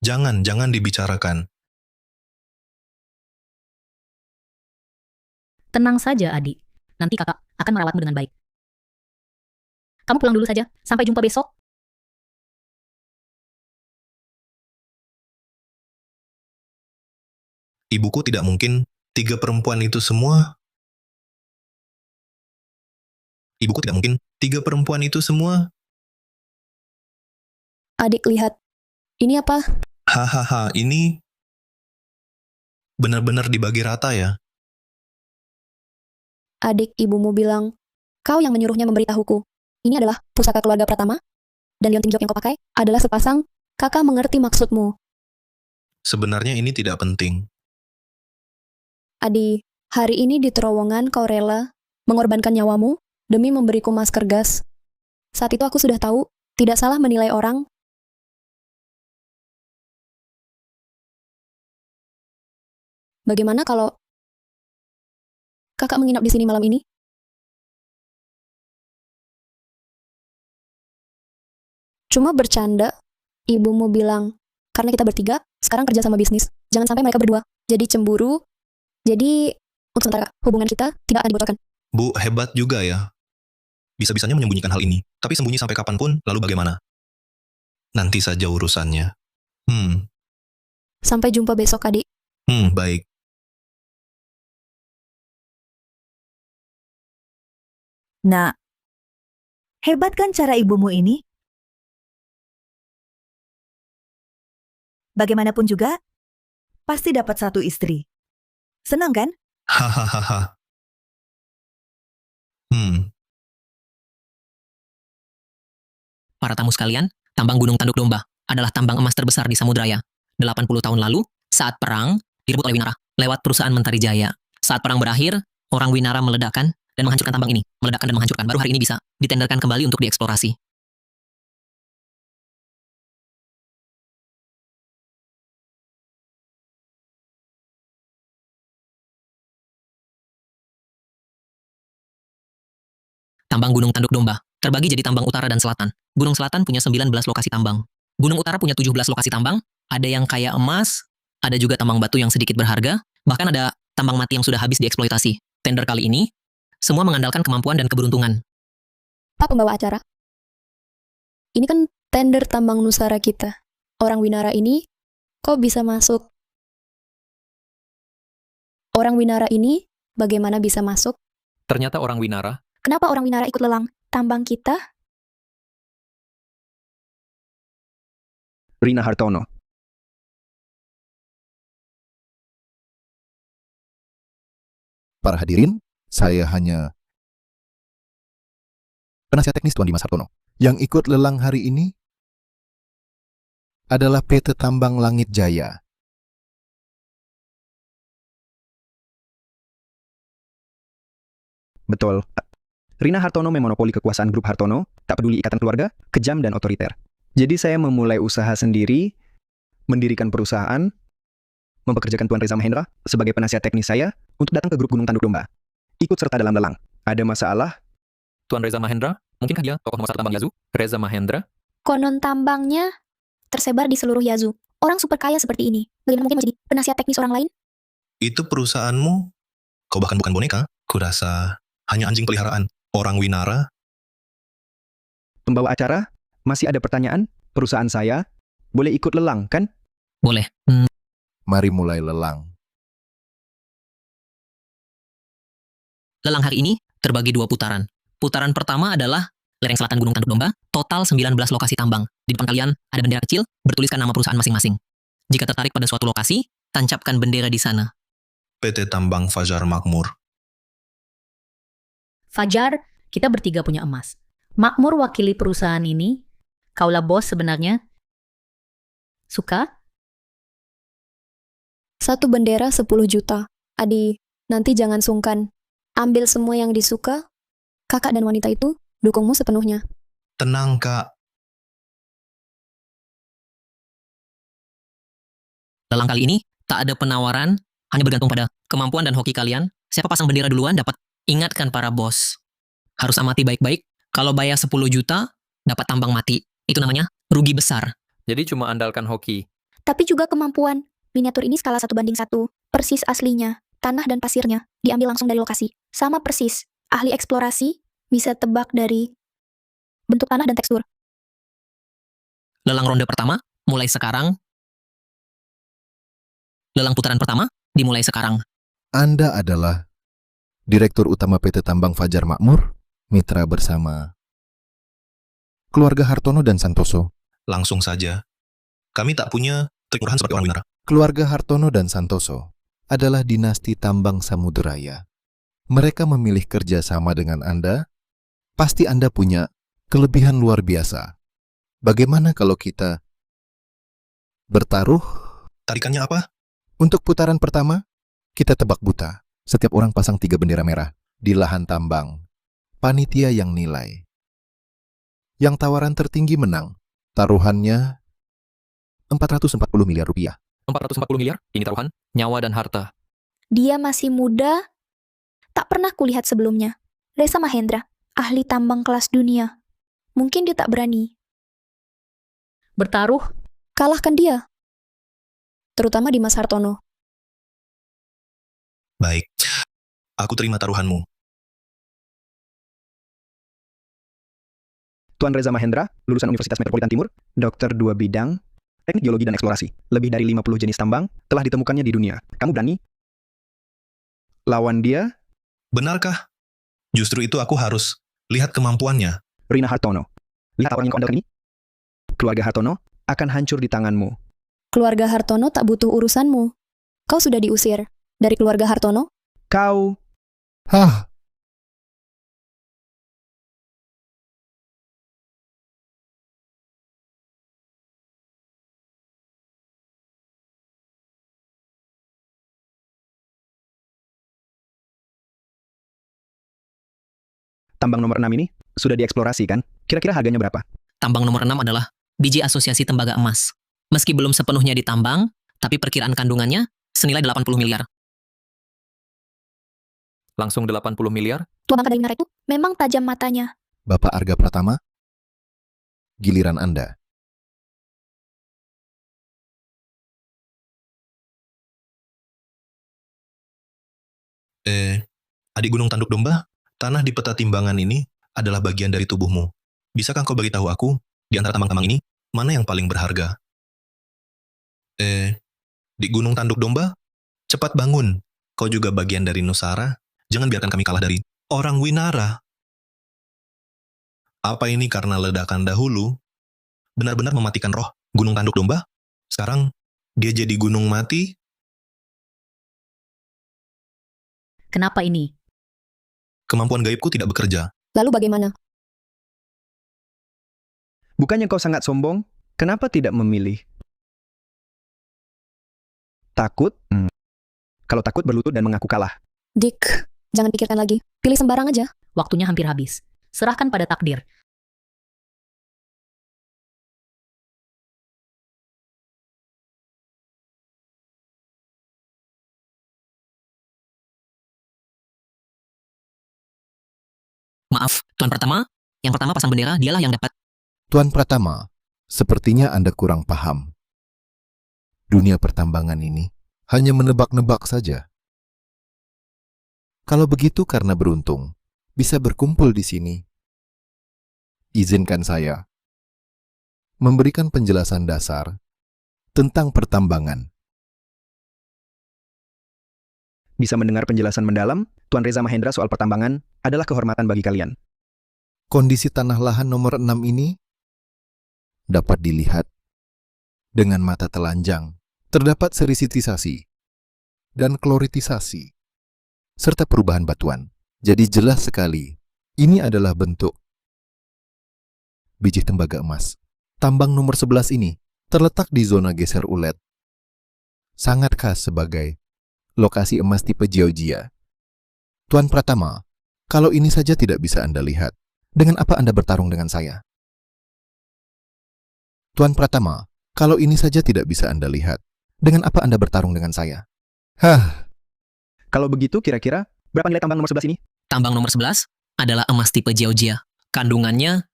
Jangan dibicarakan. Tenang saja, adik. Nanti kakak akan merawatmu dengan baik. Kamu pulang dulu saja. Sampai jumpa besok. Ibuku tidak mungkin 3 perempuan itu semua. Ibuku tidak mungkin 3 perempuan itu semua. adik lihat. Ini apa? Hahaha, ini benar-benar dibagi rata ya. Adik ibumu bilang, kau yang menyuruhnya memberitahuku. Ini adalah pusaka keluarga Pratama, dan liontin giok yang kau pakai adalah sepasang. Kakak mengerti maksudmu. Sebenarnya ini tidak penting. Adi, hari ini di terowongan kau rela mengorbankan nyawamu demi memberiku masker gas. Saat itu aku sudah tahu, tidak salah menilai orang. Bagaimana kalau kakak menginap di sini malam ini? Cuma bercanda, ibumu bilang, karena kita bertiga, sekarang kerja sama bisnis. Jangan sampai mereka berdua jadi cemburu. Jadi, untuk sementara hubungan kita tidak akan dibocorkan. Bu, hebat juga ya. Bisa-bisanya menyembunyikan hal ini. Tapi sembunyi sampai kapanpun, lalu bagaimana? Nanti saja urusannya. Sampai jumpa besok, adik. Baik. Nak, hebat kan cara ibumu ini? Bagaimanapun juga, pasti dapat satu istri. Senang kan? Hahaha. Para tamu sekalian, tambang Gunung Tanduk Domba adalah tambang emas terbesar di Samudraya. 80 tahun lalu, saat perang, direbut oleh Winara lewat perusahaan Mentari Jaya. Saat perang berakhir, orang Winara meledakkan dan menghancurkan tambang ini. Meledakkan dan menghancurkan, baru hari ini bisa ditenderkan kembali untuk dieksplorasi. Tambang Gunung Tanduk Domba terbagi jadi tambang utara dan selatan. Gunung Selatan punya 19 lokasi tambang. Gunung Utara punya 17 lokasi tambang. Ada yang kaya emas, ada juga tambang batu yang sedikit berharga, bahkan ada tambang mati yang sudah habis dieksploitasi. Tender kali ini, semua mengandalkan kemampuan dan keberuntungan. Pak pembawa acara, ini kan tender tambang Nusara kita. Orang Winara ini, kok bisa masuk? Orang Winara ini, bagaimana bisa masuk? Ternyata orang Winara. Kenapa orang Winara ikut lelang tambang kita? Rina Hartono. Para hadirin, saya hanya penasihat teknis Tuan Dimas Hartono. Yang ikut lelang hari ini adalah PT Tambang Langit Jaya. Betul. Rina Hartono memonopoli kekuasaan grup Hartono, tak peduli ikatan keluarga, kejam dan otoriter. Jadi saya memulai usaha sendiri, mendirikan perusahaan, mempekerjakan Tuan Reza Mahendra sebagai penasihat teknis saya untuk datang ke grup Gunung Tanduk Domba. Ikut serta dalam lelang. Ada masalah? Tuan Reza Mahendra, mungkinkah dia tokoh nomor 1 tambang Yazoo? Reza Mahendra? Konon tambangnya tersebar di seluruh Yazoo. Orang super kaya seperti ini, bagaimana mungkin menjadi penasihat teknis orang lain? Itu perusahaanmu? Kau bahkan bukan boneka? Kurasa hanya anjing peliharaan. Orang Winara? Pembawa acara, masih ada pertanyaan? Perusahaan saya boleh ikut lelang, kan? Boleh. Mari mulai lelang. Lelang hari ini terbagi 2 putaran. Putaran pertama adalah lereng selatan Gunung Tanduk Domba, total 19 lokasi tambang. Di depan kalian ada bendera kecil, bertuliskan nama perusahaan masing-masing. Jika tertarik pada suatu lokasi, tancapkan bendera di sana. PT Tambang Fajar Makmur. Fajar, kita bertiga punya emas. Makmur wakili perusahaan ini. Kaulah bos sebenarnya. Suka? Satu bendera 10 juta. Adi, nanti jangan sungkan. Ambil semua yang disuka. Kakak dan wanita itu dukungmu sepenuhnya. Tenang, Kak. Lelang kali ini tak ada penawaran, hanya bergantung pada kemampuan dan hoki kalian. Siapa pasang bendera duluan dapat. Ingatkan para bos. Harus amati baik-baik. Kalau bayar 10 juta, dapat tambang mati. Itu namanya rugi besar. Jadi cuma andalkan hoki. Tapi juga kemampuan. Miniatur ini skala 1:1. Persis aslinya. Tanah dan pasirnya diambil langsung dari lokasi. Sama persis. Ahli eksplorasi bisa tebak dari bentuk tanah dan tekstur. Lelang ronde pertama, mulai sekarang. Lelang putaran pertama, dimulai sekarang. Anda adalah Direktur Utama PT Tambang Fajar Makmur, mitra bersama keluarga Hartono dan Santoso. Langsung saja. Kami tak punya trik murahan seperti orang Winara. Keluarga Hartono dan Santoso adalah dinasti tambang Samudraya. Mereka memilih kerja sama dengan Anda. Pasti Anda punya kelebihan luar biasa. Bagaimana kalau kita bertaruh? Tarikannya apa? Untuk putaran pertama, kita tebak buta. Setiap orang pasang 3 bendera merah di lahan tambang. panitia yang nilai. Yang tawaran tertinggi menang. Taruhannya 440 miliar rupiah. 440 miliar? Ini taruhan, nyawa dan harta. Dia masih muda, tak pernah kulihat sebelumnya. Reza Mahendra, ahli tambang kelas dunia. Mungkin dia tak berani. Bertaruh, Kalahkan dia. Terutama Dimas Hartono. Baik, aku terima taruhanmu. Tuan Reza Mahendra, lulusan Universitas Metropolitan Timur, dokter 2 bidang, teknik geologi dan eksplorasi. Lebih dari 50 jenis tambang telah ditemukannya di dunia. Kamu berani lawan dia? Benarkah? Justru itu aku harus lihat kemampuannya. Rina Hartono. Lihat orang yang kau andalkan ini? Keluarga Hartono akan hancur di tanganmu. Keluarga Hartono tak butuh urusanmu. Kau sudah diusir dari keluarga Hartono. Kau Hah, tambang nomor 6 ini sudah dieksplorasi kan? Kira-kira harganya berapa? Tambang nomor 6 adalah biji asosiasi tembaga emas. Meski belum sepenuhnya ditambang, tapi perkiraan kandungannya senilai 80 miliar. Langsung 80 miliar? Tua bangka dari Menara itu memang tajam matanya. Bapak Arga Pratama, giliran Anda. Adik Gunung Tanduk Domba, tanah di peta timbangan ini adalah bagian dari tubuhmu. Bisakah kau beritahu aku, di antara tambang-tambang ini, mana yang paling berharga? Di Gunung Tanduk Domba, cepat bangun. Kau juga bagian dari Nusara. Jangan biarkan kami kalah dari orang Winara. Apa ini karena ledakan dahulu benar-benar mematikan roh Gunung Tanduk Domba? Sekarang dia jadi gunung mati. kenapa ini? Kemampuan gaibku tidak bekerja. Lalu bagaimana? Bukannya kau sangat sombong? Kenapa tidak memilih? Takut? Kalau takut berlutut dan mengaku kalah. Dick, jangan pikirkan lagi. Pilih sembarang aja. Waktunya hampir habis. Serahkan pada takdir. Maaf, Tuan Pratama, yang pertama pasang bendera, dialah yang dapat. Tuan Pratama, sepertinya Anda kurang paham. Dunia pertambangan ini hanya menebak-nebak saja. Kalau begitu karena beruntung, bisa berkumpul di sini. Izinkan saya memberikan penjelasan dasar tentang pertambangan. Bisa mendengar penjelasan mendalam, Tuan Reza Mahendra soal pertambangan adalah kehormatan bagi kalian. Kondisi tanah lahan nomor 6 ini dapat dilihat dengan mata telanjang. Terdapat serisitisasi dan kloritisasi, serta perubahan batuan. Jadi jelas sekali, ini adalah bentuk biji tembaga emas. Tambang nomor 11 ini terletak di zona geser ulet. Sangat khas sebagai lokasi emas tipe Georgia. Tuan Pratama, kalau ini saja tidak bisa Anda lihat, dengan apa Anda bertarung dengan saya? Tuan Pratama, kalau ini saja tidak bisa Anda lihat, dengan apa Anda bertarung dengan saya? Hah, Kalau begitu, kira-kira berapa nilai tambang nomor 11 ini? Tambang nomor 11 adalah emas tipe Georgia. Kandungannya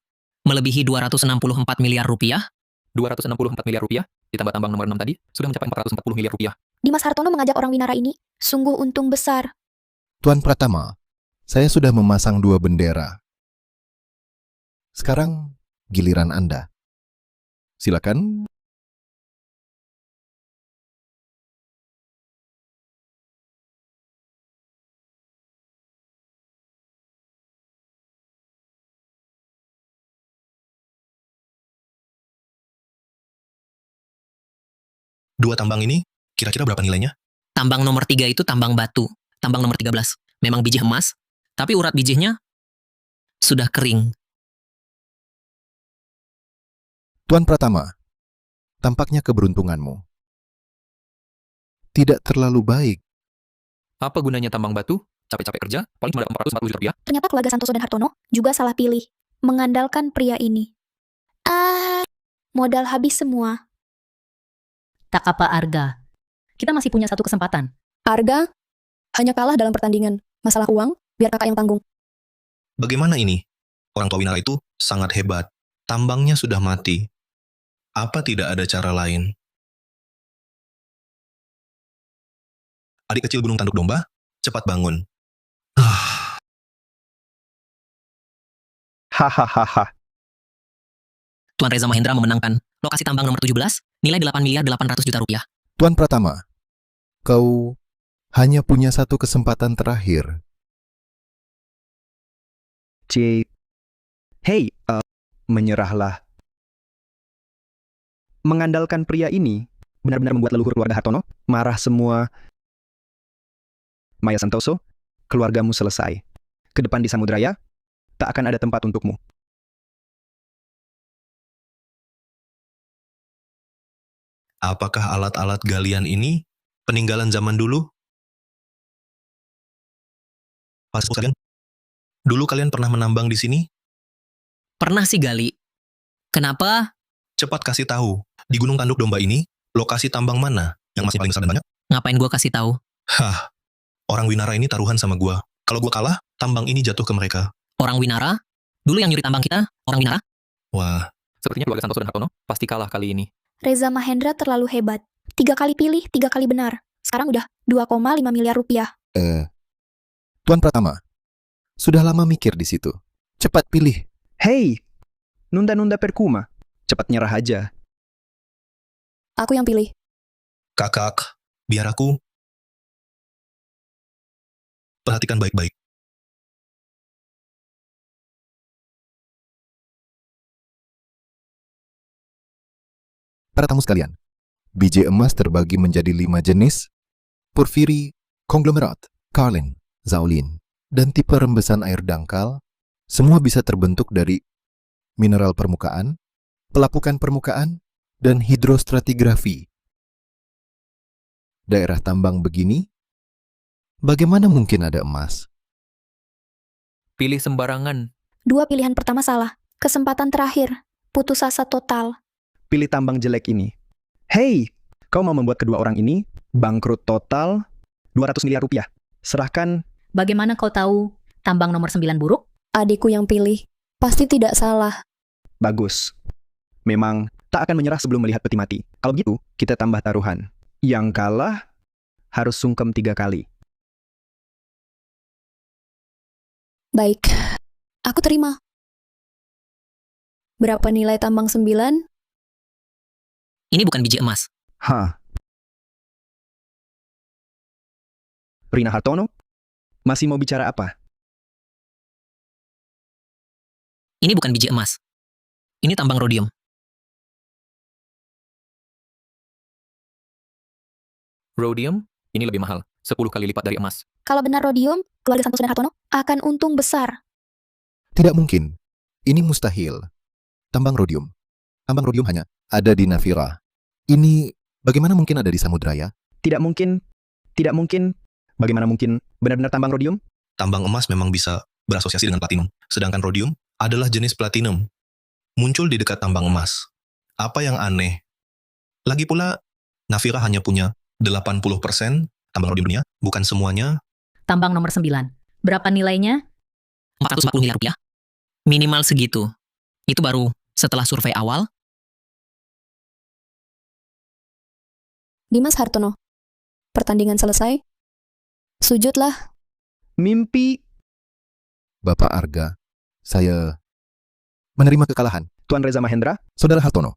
melebihi 264 miliar rupiah. 264 miliar rupiah, ditambah tambang nomor 6 tadi, sudah mencapai 440 miliar rupiah. Dimas Hartono mengajak orang Winara ini, sungguh untung besar. Tuan Pratama, saya sudah memasang 2 bendera. Sekarang giliran Anda. Silakan. Dua tambang ini, kira-kira berapa nilainya? Tambang nomor 3 itu tambang batu. Tambang nomor 13 memang biji emas, tapi urat bijinya sudah kering. Tuan Pratama, tampaknya keberuntunganmu tidak terlalu baik. Apa gunanya tambang batu? capek-capek kerja, paling cuma dapat 440 juta rupiah. Ternyata keluarga Santoso dan Hartono juga salah pilih, mengandalkan pria ini. Modal habis semua. Tak apa Arga. Kita masih punya satu kesempatan. Arga hanya kalah dalam pertandingan. Masalah uang, biar kakak yang tanggung. Bagaimana ini? Orang tua Winara itu sangat hebat. Tambangnya sudah mati. Apa tidak ada cara lain? Adik kecil gunung tanduk domba, cepat bangun. Hahaha. Tuan Reza Mahendra memenangkan lokasi tambang nomor 17, nilai 8 miliar 800 juta rupiah. Tuan Pratama, kau hanya punya satu kesempatan terakhir. Hei, menyerahlah. Mengandalkan pria ini benar-benar membuat leluhur keluarga Hartono marah semua. Maya Santoso, keluargamu selesai. Ke depan di Samudraya, tak akan ada tempat untukmu. Apakah alat-alat galian ini peninggalan zaman dulu? Pas kalian, dulu kalian pernah menambang di sini? Pernah sih gali. Kenapa? Cepat kasih tahu, di Gunung Tanduk Domba ini, lokasi tambang mana yang masih paling besar dan banyak? Ngapain gua kasih tahu? Hah, orang Winara ini taruhan sama gua. Kalau gua kalah, tambang ini jatuh ke mereka. Orang Winara? Dulu yang nyuri tambang kita, orang Winara? Wah, Sepertinya keluarga Santoso dan Hartono pasti kalah kali ini. Reza Mahendra terlalu hebat. 3 kali pilih, 3 kali benar. Sekarang udah 2,5 miliar rupiah. Tuan Pratama, sudah lama mikir di situ. Cepat pilih. Hei, nunda-nunda percuma. Cepat nyerah aja. Aku yang pilih. kakak, biar aku perhatikan baik-baik. Para tamu sekalian, biji emas terbagi menjadi 5 jenis: porfiri, konglomerat, karlin, zaulin, dan tipe rembesan air dangkal. Semua bisa terbentuk dari mineral permukaan, pelapukan permukaan, dan hidrostratigrafi. Daerah tambang begini, bagaimana mungkin ada emas? Pilih sembarangan. 2 pilihan pertama salah. Kesempatan terakhir. Putus asa total. Pilih tambang jelek ini. Hei, kau mau membuat kedua orang ini bangkrut total 200 miliar rupiah. Serahkan. Bagaimana kau tahu tambang nomor 9 buruk? Adikku yang pilih. Pasti tidak salah. Bagus. Memang tak akan menyerah sebelum melihat peti mati. Kalau begitu, kita tambah taruhan. Yang kalah harus sungkem 3 kali. Baik. Aku terima. Berapa nilai tambang 9? Ini bukan biji emas. Hah. Rina Hartono, masih mau bicara apa? Ini bukan biji emas. Ini tambang rhodium. Rhodium, ini lebih mahal. 10 kali lipat dari emas. Kalau benar rhodium, keluarga Santoso dan Hartono akan untung besar. Tidak mungkin. Ini mustahil. Tambang rhodium. Tambang rhodium hanya ada di Navira. Ini bagaimana mungkin ada di Samudraya? Tidak mungkin. Tidak mungkin. Bagaimana mungkin benar-benar tambang rhodium? Tambang emas memang bisa berasosiasi dengan platinum, sedangkan rhodium adalah jenis platinum. Muncul di dekat tambang emas. Apa yang aneh? Lagi pula, Navira hanya punya 80% tambang rhodium dunia, bukan semuanya. Tambang nomor 9. Berapa nilainya? 440 miliar rupiah. Minimal segitu. Itu baru setelah survei awal. Dimas Hartono. Pertandingan selesai. Sujudlah. Mimpi. Bapak Arga, saya menerima kekalahan. Tuan Reza Mahendra, Saudara Hartono,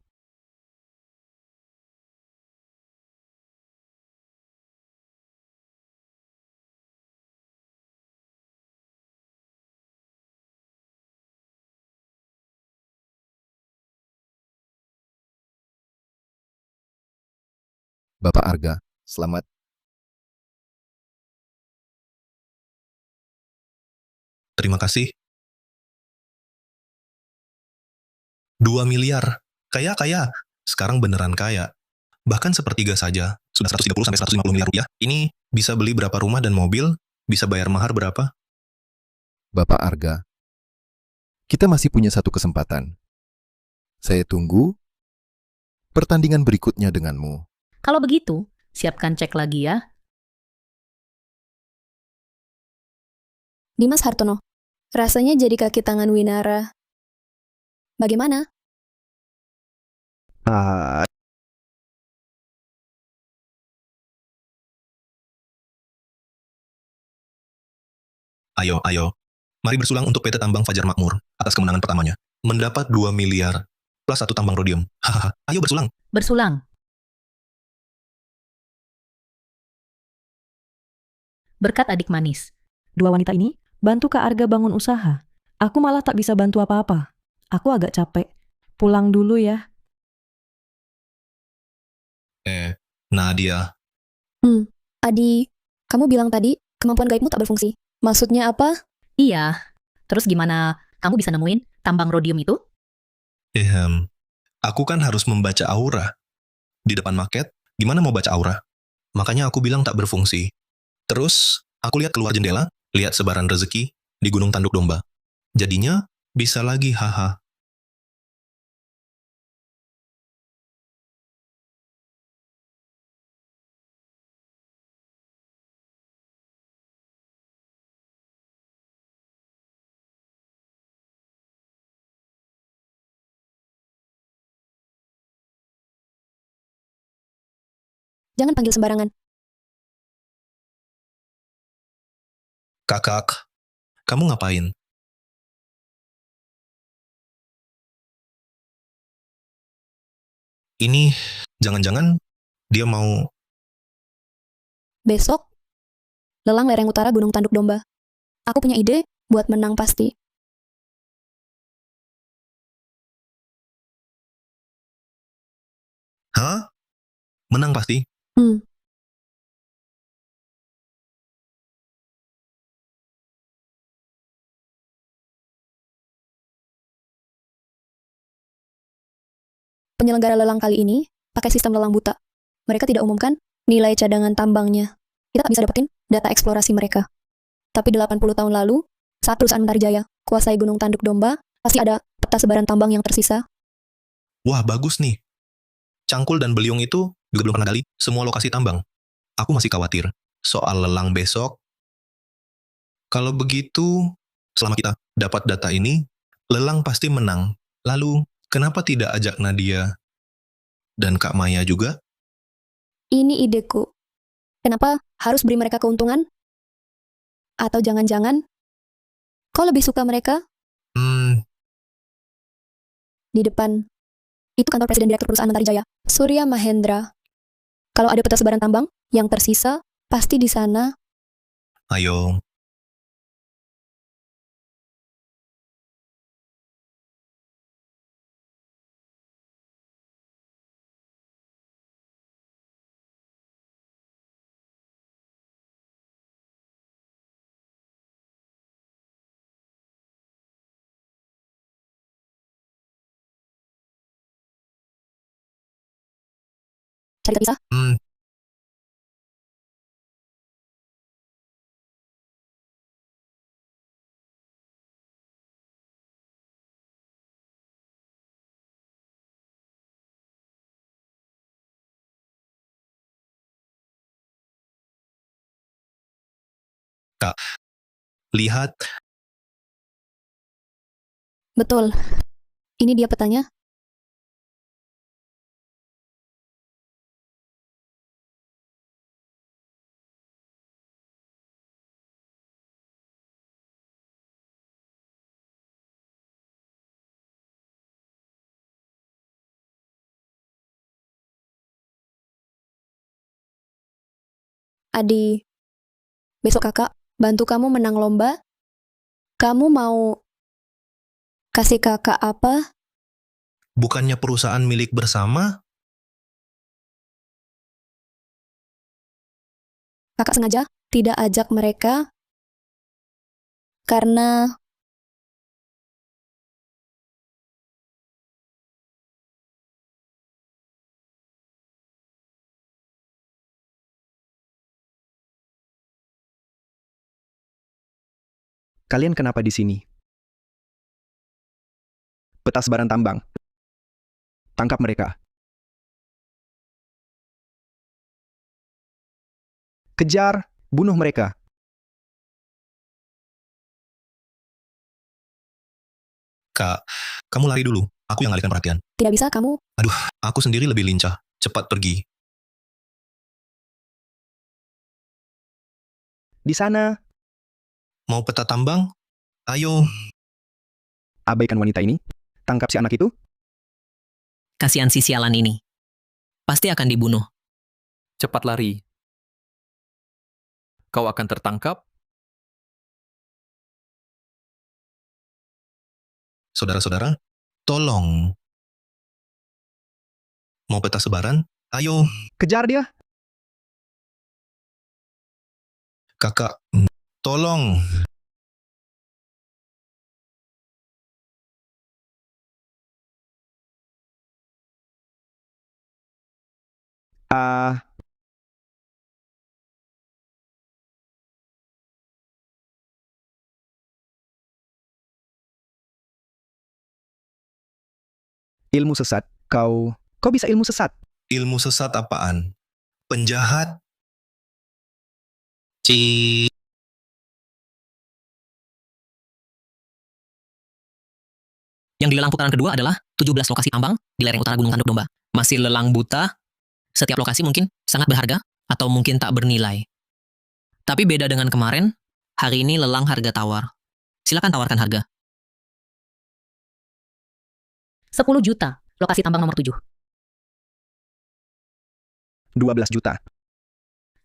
Bapak Arga, selamat. Terima kasih. 2 miliar. Kaya. Sekarang beneran kaya. Bahkan sepertiga saja. Sudah 130 sampai 150 miliar rupiah. Ini bisa beli berapa rumah dan mobil Bisa bayar mahar berapa? Bapak Arga, kita masih punya satu kesempatan. Saya tunggu pertandingan berikutnya denganmu. Kalau begitu, siapkan cek lagi ya. Dimas Hartono, rasanya jadi kaki tangan Winara. Bagaimana? Ah, Ayo, ayo. Mari bersulang untuk PT Tambang Fajar Makmur atas kemenangan pertamanya. Mendapat 2 miliar plus 1 tambang rhodium. Hahaha, ayo bersulang. Bersulang. Berkat adik manis. Dua wanita ini bantu Kak Arga bangun usaha. Aku malah tak bisa bantu apa-apa. Aku agak capek. Pulang dulu ya. Nadia, Adi, kamu bilang tadi kemampuan gaibmu tak berfungsi. Maksudnya apa? Iya. Terus gimana kamu bisa nemuin tambang rhodium itu? aku kan harus membaca aura. Di depan market, gimana mau baca aura? Makanya aku bilang tak berfungsi. Terus, aku lihat keluar jendela, lihat sebaran rezeki di Gunung Tanduk Domba. Jadinya, bisa lagi, haha. Jangan panggil sembarangan. Kakak, kamu ngapain? Ini, jangan-jangan dia mau... Besok, lelang lereng utara Gunung Tanduk Domba. Aku punya ide buat menang pasti. Hah? Menang pasti? Hmm, penyelenggara lelang kali ini pakai sistem lelang buta. Mereka tidak umumkan nilai cadangan tambangnya. Kita tak bisa dapetin data eksplorasi mereka. Tapi 80 tahun lalu, saat perusahaan Mentarjaya kuasai Gunung Tanduk Domba, pasti ada peta sebaran tambang yang tersisa. Wah, bagus nih. Cangkul dan Beliung itu juga belum pernah gali semua lokasi tambang. Aku masih khawatir soal lelang besok. Kalau begitu, selama kita dapat data ini, lelang pasti menang. Lalu, kenapa tidak ajak Nadia dan Kak Maya juga? Ini ideku. Kenapa harus beri mereka keuntungan? Atau jangan-jangan kau lebih suka mereka di depan? Itu kantor presiden direktur perusahaan Mentarjaya, Surya Mahendra. Kalau ada peta sebaran tambang yang tersisa, pasti di sana. Ayo, Cari terpisah. Kak, lihat. Betul. Ini dia petanya. Adi, besok kakak bantu kamu menang lomba. Kamu mau kasih kakak apa? Bukannya perusahaan milik bersama? Kakak sengaja tidak ajak mereka karena Kalian kenapa di sini? Peta sebaran tambang. Tangkap mereka. Kejar, bunuh mereka. Kak, kamu lari dulu. Aku yang alihkan perhatian. Tidak bisa kamu. Aku sendiri lebih lincah. Cepat pergi. Di sana, Mau peta tambang? Ayo. abaikan wanita ini. Tangkap si anak itu. Kasihan si sialan ini. Pasti akan dibunuh. Cepat lari. Kau akan tertangkap. Saudara-saudara, tolong. Mau peta sebaran? Ayo. Kejar dia. Kakak, tolong. Ah, ilmu sesat. Kau bisa ilmu sesat. Ilmu sesat apaan? Penjahat? Ci. Yang dilelang putaran kedua adalah 17 lokasi tambang di lereng utara Gunung Tanduk Domba. Masih lelang buta, setiap lokasi mungkin sangat berharga atau mungkin tak bernilai. Tapi beda dengan kemarin, hari ini lelang harga tawar. Silakan tawarkan harga. 10 juta, lokasi tambang nomor 7. 12 juta.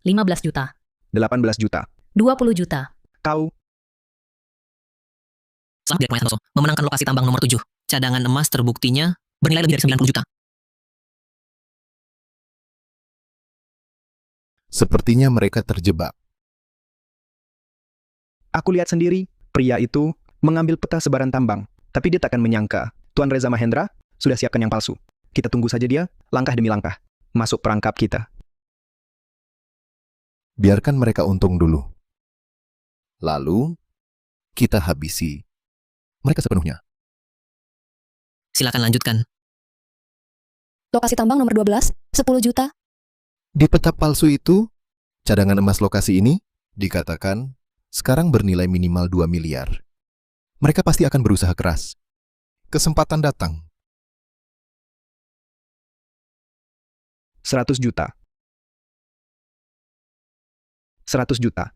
15 juta. 18 juta. 20 juta. Kau, Selamat Direktur Maya Santoso memenangkan lokasi tambang nomor 7. Cadangan emas terbuktinya bernilai lebih dari 90 juta. Sepertinya mereka terjebak. aku lihat sendiri, pria itu mengambil peta sebaran tambang. Tapi dia takkan menyangka, Tuan Reza Mahendra sudah siapkan yang palsu. Kita tunggu saja dia, langkah demi langkah. Masuk perangkap kita. Biarkan mereka untung dulu. Lalu, kita habisi mereka sepenuhnya. Silakan lanjutkan. Lokasi tambang nomor 12, 10 juta. Di peta palsu itu, cadangan emas lokasi ini dikatakan sekarang bernilai minimal 2 miliar. Mereka pasti akan berusaha keras. Kesempatan datang. 100 juta. 100 juta.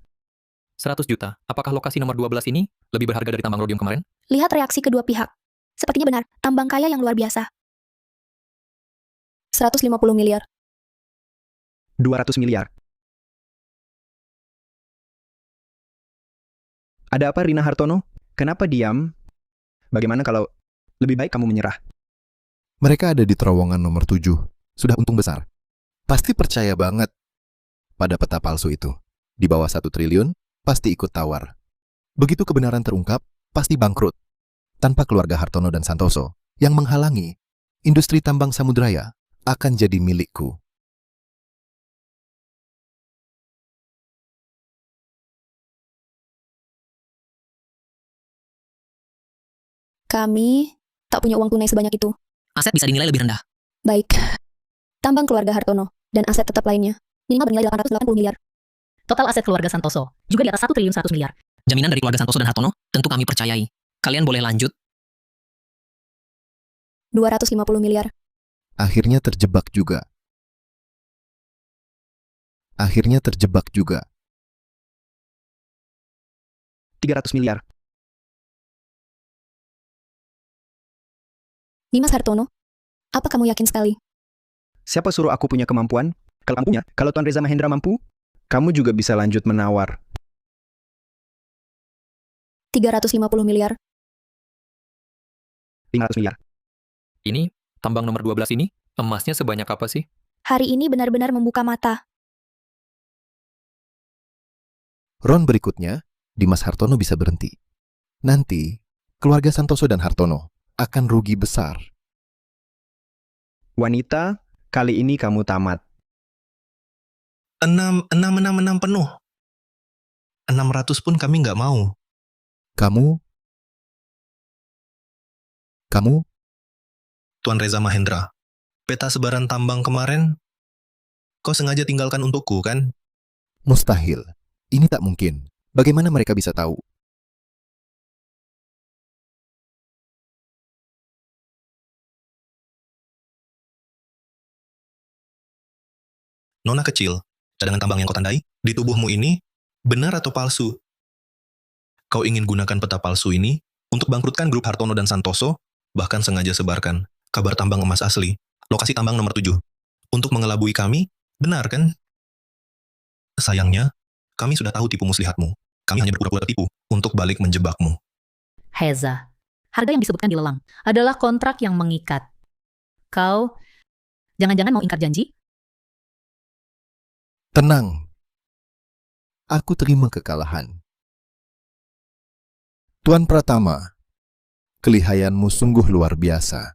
100 juta. Apakah lokasi nomor 12 ini lebih berharga dari tambang rodium kemarin? Lihat reaksi kedua pihak. Sepertinya benar, tambang kaya yang luar biasa. 150 miliar. 200 miliar. Ada apa, Rina Hartono? Kenapa diam? Bagaimana kalau lebih baik kamu menyerah? Mereka ada di terowongan nomor 7. Sudah untung besar. Pasti percaya banget pada peta palsu itu. Di bawah 1 triliun, pasti ikut tawar. Begitu kebenaran terungkap, pasti bangkrut. Tanpa keluarga Hartono dan Santoso yang menghalangi, industri tambang Samudraya akan jadi milikku. Kami tak punya uang tunai sebanyak itu. Aset bisa dinilai lebih rendah. Baik. Tambang keluarga Hartono dan aset tetap lainnya minimal bernilai 880 miliar. Total aset keluarga Santoso juga di atas 1 triliun 100 miliar. Jaminan dari keluarga Santoso dan Hartono tentu kami percayai. Kalian boleh lanjut. 250 miliar. Akhirnya terjebak juga. Akhirnya terjebak juga. 300 miliar. Nimas Hartono, apa kamu yakin sekali? Siapa suruh aku punya kemampuan? Kalau Tuan Reza Mahendra mampu, kamu juga bisa lanjut menawar. 350 miliar. 500 miliar. Ini, tambang nomor 12 ini, emasnya sebanyak apa sih? Hari ini benar-benar membuka mata. Ron berikutnya, Dimas Hartono bisa berhenti. Nanti, keluarga Santoso dan Hartono akan rugi besar. Wanita, kali ini kamu tamat. 6 penuh. 600 pun kami nggak mau. Kamu? Tuan Reza Mahendra, peta sebaran tambang kemarin, kau sengaja tinggalkan untukku, kan? Mustahil. Ini tak mungkin. Bagaimana mereka bisa tahu? Nona kecil, cadangan tambang yang kau tandai di tubuhmu ini benar atau palsu? Kau ingin gunakan peta palsu ini untuk bangkrutkan grup Hartono dan Santoso, bahkan sengaja sebarkan kabar tambang emas asli, lokasi tambang nomor 7. Untuk mengelabui kami, benar kan? Sayangnya, kami sudah tahu tipu muslihatmu. Kami hanya berpura-pura tertipu untuk balik menjebakmu. Heza, harga yang disebutkan di lelang adalah kontrak yang mengikat. Kau jangan-jangan mau ingkar janji? Tenang. Aku terima kekalahan. Tuan Pratama, kelihayanmu sungguh luar biasa.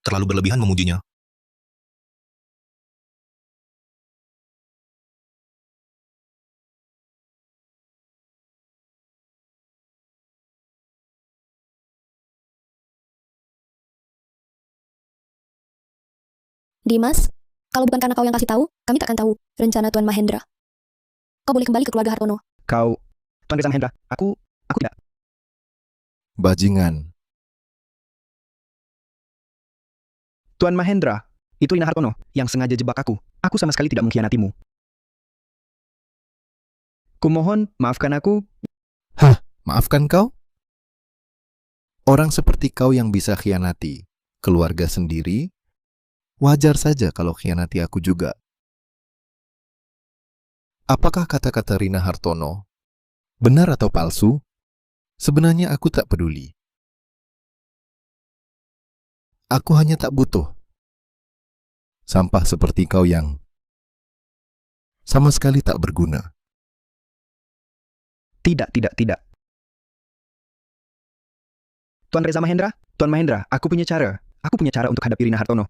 Terlalu berlebihan memujinya. Dimas, kalau bukan karena kau yang kasih tahu, kami takkan tahu rencana Tuan Mahendra. Kau boleh kembali ke keluarga Hartono. Kau, Tuan Reza Mahendra, aku tidak. Bajingan. Tuan Mahendra, itu Rina Hartono yang sengaja jebak aku. Aku sama sekali tidak mengkhianatimu. Kumohon, maafkan aku. Maafkan kau? Orang seperti kau yang bisa khianati keluarga sendiri, wajar saja kalau khianati aku juga. Apakah kata-kata Rina Hartono benar atau palsu? Sebenarnya aku tak peduli. Aku hanya tak butuh sampah seperti kau yang sama sekali tak berguna. Tidak. Tuan Reza Mahendra, Tuan Mahendra, aku punya cara. Aku punya cara untuk hadapi Rina Hartono.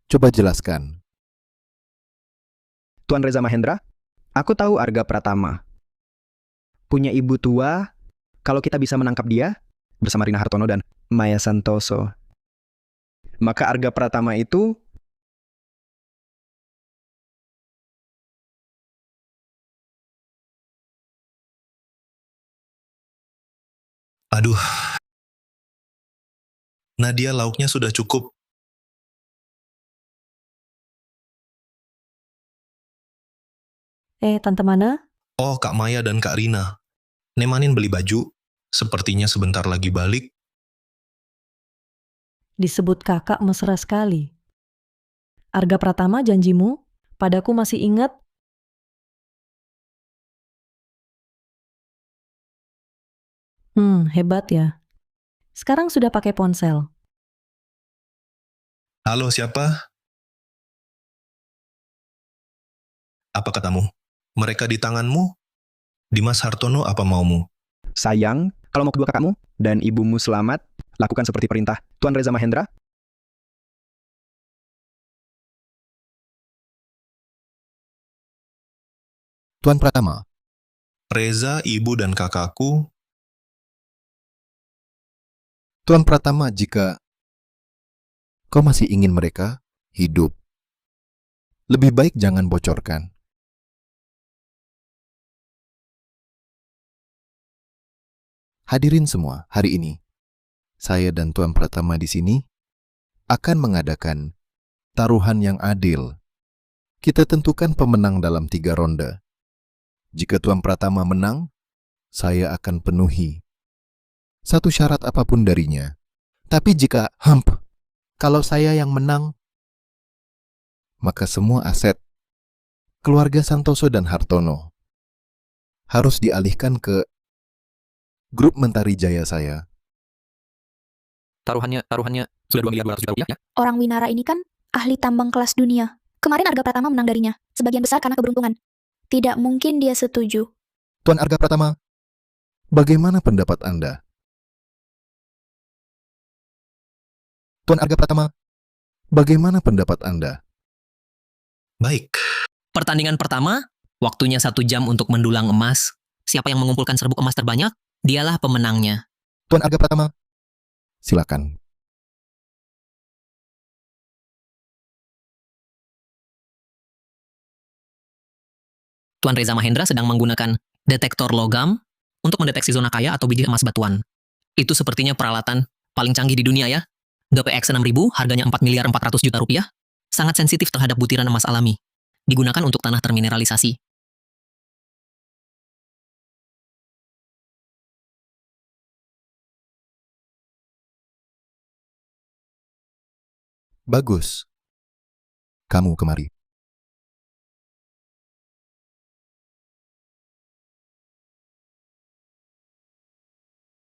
Coba jelaskan. Tuan Reza Mahendra, aku tahu Arga Pratama. Punya ibu tua, kalau kita bisa menangkap dia, bersama Rina Hartono dan Maya Santoso, maka Arga Pratama itu Aduh, Nadia lauknya sudah cukup. Tante Mana? Oh, Kak Maya dan Kak Rina. Nemanin beli baju, sepertinya sebentar lagi balik. Disebut kakak mesra sekali. Arga Pratama, janjimu padaku masih ingat? Hebat ya. Sekarang sudah pakai ponsel. Halo, siapa? Apa katamu? Mereka di tanganmu? Dimas Hartono apa maumu? sayang, kalau mau kedua kakakmu dan ibumu selamat, lakukan seperti perintah Tuan Reza Mahendra. Tuan Pratama, Reza, ibu dan kakakku. Tuan Pratama, jika kau masih ingin mereka hidup, lebih baik jangan bocorkan. Hadirin semua, hari ini, saya dan Tuan Pratama di sini akan mengadakan taruhan yang adil. Kita tentukan pemenang dalam 3 ronde. Jika Tuan Pratama menang, saya akan penuhi satu syarat apapun darinya. Tapi jika kalau saya yang menang, maka semua aset keluarga Santoso dan Hartono harus dialihkan ke grup Mentari Jaya saya. Taruhannya sudah 2 miliar 200 juta rupiah ya? Orang Winara ini kan ahli tambang kelas dunia. Kemarin Arga Pratama menang darinya, sebagian besar karena keberuntungan. Tidak mungkin dia setuju. Tuan Arga Pratama, bagaimana pendapat Anda? Tuan Arga Pratama, bagaimana pendapat Anda? Baik. Pertandingan pertama, waktunya 1 jam untuk mendulang emas Siapa yang mengumpulkan serbuk emas terbanyak, dialah pemenangnya. Tuan Arga Pratama, silakan. Tuan Reza Mahendra sedang menggunakan detektor logam untuk mendeteksi zona kaya atau biji emas batuan. Itu sepertinya peralatan paling canggih di dunia ya. GPX 6000 harganya 4 miliar 400 juta rupiah. Sangat sensitif terhadap butiran emas alami. Digunakan untuk tanah termineralisasi. Bagus. Kamu kemari.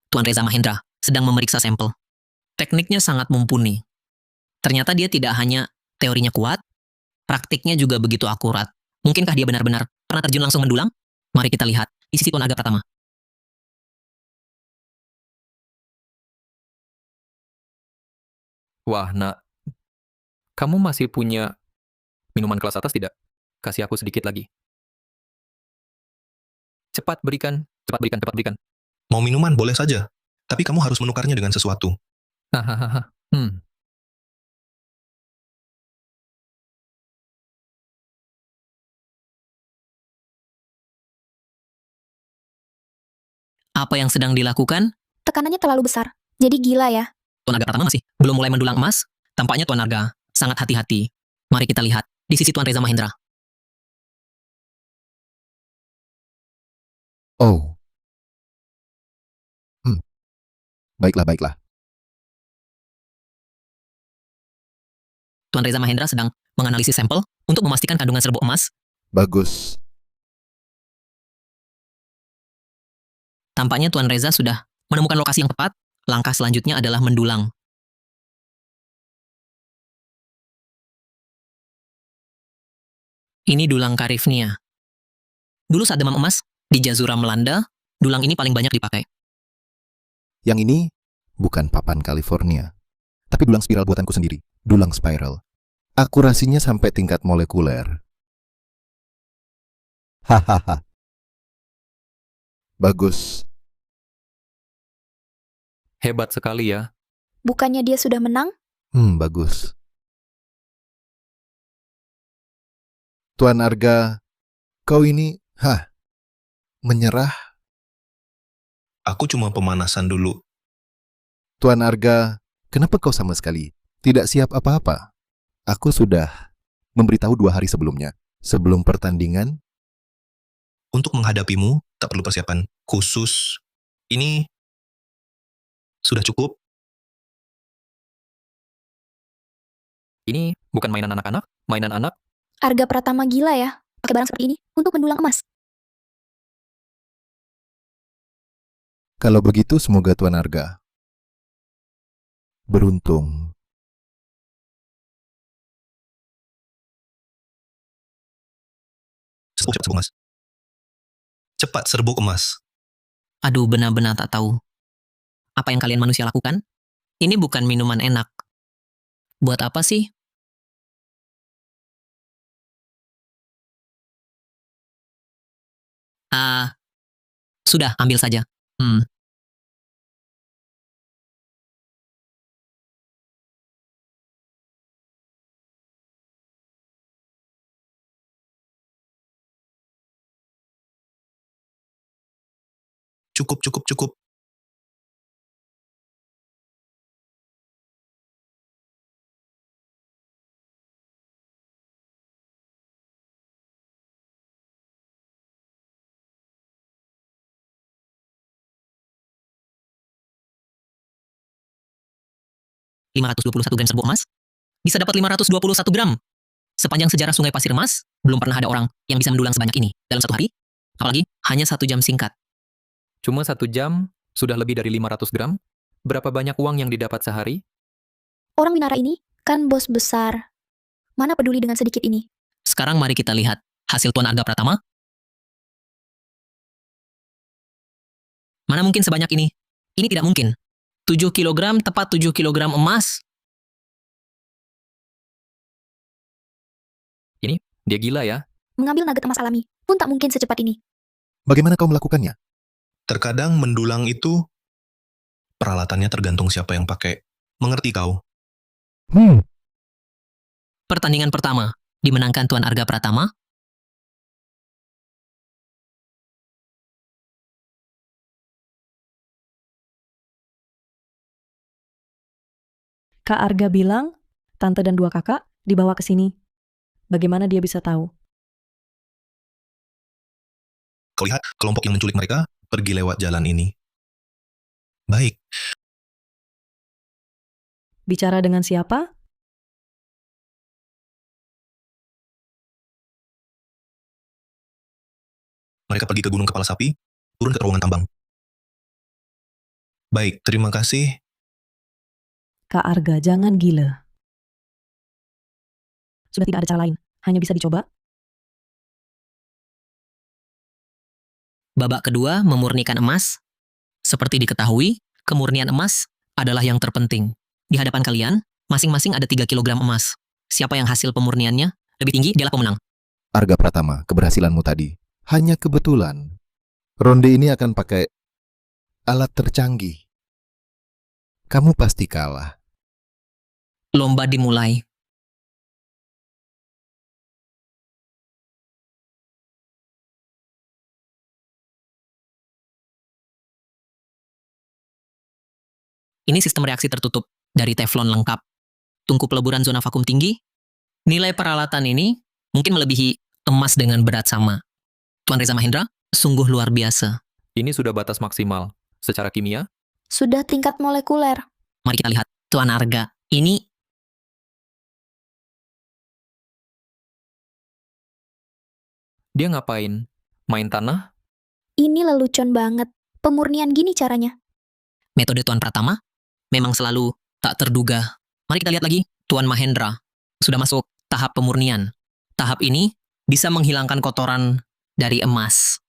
Tuan Reza Mahendra sedang memeriksa sampel. Tekniknya sangat mumpuni. Ternyata dia tidak hanya teorinya kuat, praktiknya juga begitu akurat. Mungkinkah dia benar-benar pernah terjun langsung mendulang? Mari kita lihat di sisi Tuan Arga Pratama. Wah, nak. Kamu masih punya minuman kelas atas tidak? Kasih aku sedikit lagi. Cepat berikan, cepat berikan, cepat berikan. Mau minuman boleh saja, tapi kamu harus menukarnya dengan sesuatu. Hahaha. Apa yang sedang dilakukan? Tekanannya terlalu besar. Jadi gila ya. Tuan Arga Pratama masih belum mulai mendulang emas. Tampaknya Tuan Arga sangat hati-hati. Mari kita lihat di sisi Tuan Reza Mahendra. Oh. Baiklah, baiklah. Tuan Reza Mahendra sedang menganalisis sampel untuk memastikan kandungan serbuk emas. Bagus. Tampaknya Tuan Reza sudah menemukan lokasi yang tepat. Langkah selanjutnya adalah mendulang. Ini dulang Karifnia. Dulu saat demam emas di Jazura melanda, dulang ini paling banyak dipakai. Yang ini bukan papan California, tapi dulang spiral buatanku sendiri. Dulang spiral. Akurasinya sampai tingkat molekuler. Hahaha. Bagus. Hebat sekali ya. Bukannya dia sudah menang? Bagus. Tuan Arga, kau ini, menyerah. Aku cuma pemanasan dulu. Tuan Arga, kenapa kau sama sekali tidak siap apa-apa? Aku sudah memberitahu 2 hari sebelumnya, sebelum pertandingan. Untuk menghadapimu, tak perlu persiapan khusus. Ini sudah cukup. Ini bukan mainan anak-anak, mainan anak. Arga Pratama gila ya. Pakai barang seperti ini untuk mendulang emas. Kalau begitu, semoga Tuan Arga beruntung. Cepat serbuk emas. Cepat serbuk emas. Aduh, benar-benar tak tahu. Apa yang kalian manusia lakukan? Ini bukan minuman enak. Buat apa sih? Sudah, ambil saja. Cukup, cukup, cukup. $521 gram serbuk emas? Bisa dapat 521 gram. Sepanjang sejarah Sungai Pasir Emas, belum pernah ada orang yang bisa mendulang sebanyak ini dalam 1 hari. Apalagi hanya 1 jam singkat. Cuma 1 jam, sudah lebih dari 500 gram. Berapa banyak uang yang didapat sehari? Orang Minara ini kan bos besar. Mana peduli dengan sedikit ini? Sekarang mari kita lihat hasil Tuan Arga Pratama. Mana mungkin sebanyak ini? Ini tidak mungkin. 7 kilogram tepat 7 kilogram emas. Dia gila ya. Mengambil nugget emas alami pun tak mungkin secepat ini. Bagaimana kau melakukannya? Terkadang mendulang itu peralatannya tergantung siapa yang pakai. Mengerti kau? Pertandingan pertama dimenangkan Tuan Arga Pratama. Kak Arga bilang, tante dan dua kakak dibawa ke sini. Bagaimana dia bisa tahu? Kau lihat kelompok yang menculik mereka pergi lewat jalan ini. Baik, Bicara dengan siapa? mereka pergi ke Gunung Kepala Sapi, turun ke terowongan tambang. Baik, terima kasih. Kak Arga, jangan gila. Sudah tidak ada cara lain, hanya bisa dicoba. Babak kedua memurnikan emas. Seperti diketahui, kemurnian emas adalah yang terpenting. Di hadapan kalian, masing-masing ada 3 kilogram emas. Siapa yang hasil pemurniannya lebih tinggi, dialah pemenang. Arga Pratama, keberhasilanmu tadi hanya kebetulan. Ronde ini akan pakai alat tercanggih. Kamu pasti kalah. Lomba dimulai. Ini sistem reaksi tertutup dari teflon lengkap. Tungku peleburan zona vakum tinggi. Nilai peralatan ini mungkin melebihi emas dengan berat sama. Tuan Reza Mahendra, sungguh luar biasa. Ini sudah batas maksimal. Secara kimia, Sudah tingkat molekuler. Mari kita lihat. Tuan Arga, ini dia ngapain? Main tanah? Ini lelucon banget. Pemurnian gini caranya. metode Tuan Pratama memang selalu tak terduga. Mari kita lihat lagi. Tuan Mahendra sudah masuk tahap pemurnian. Tahap ini bisa menghilangkan kotoran dari emas.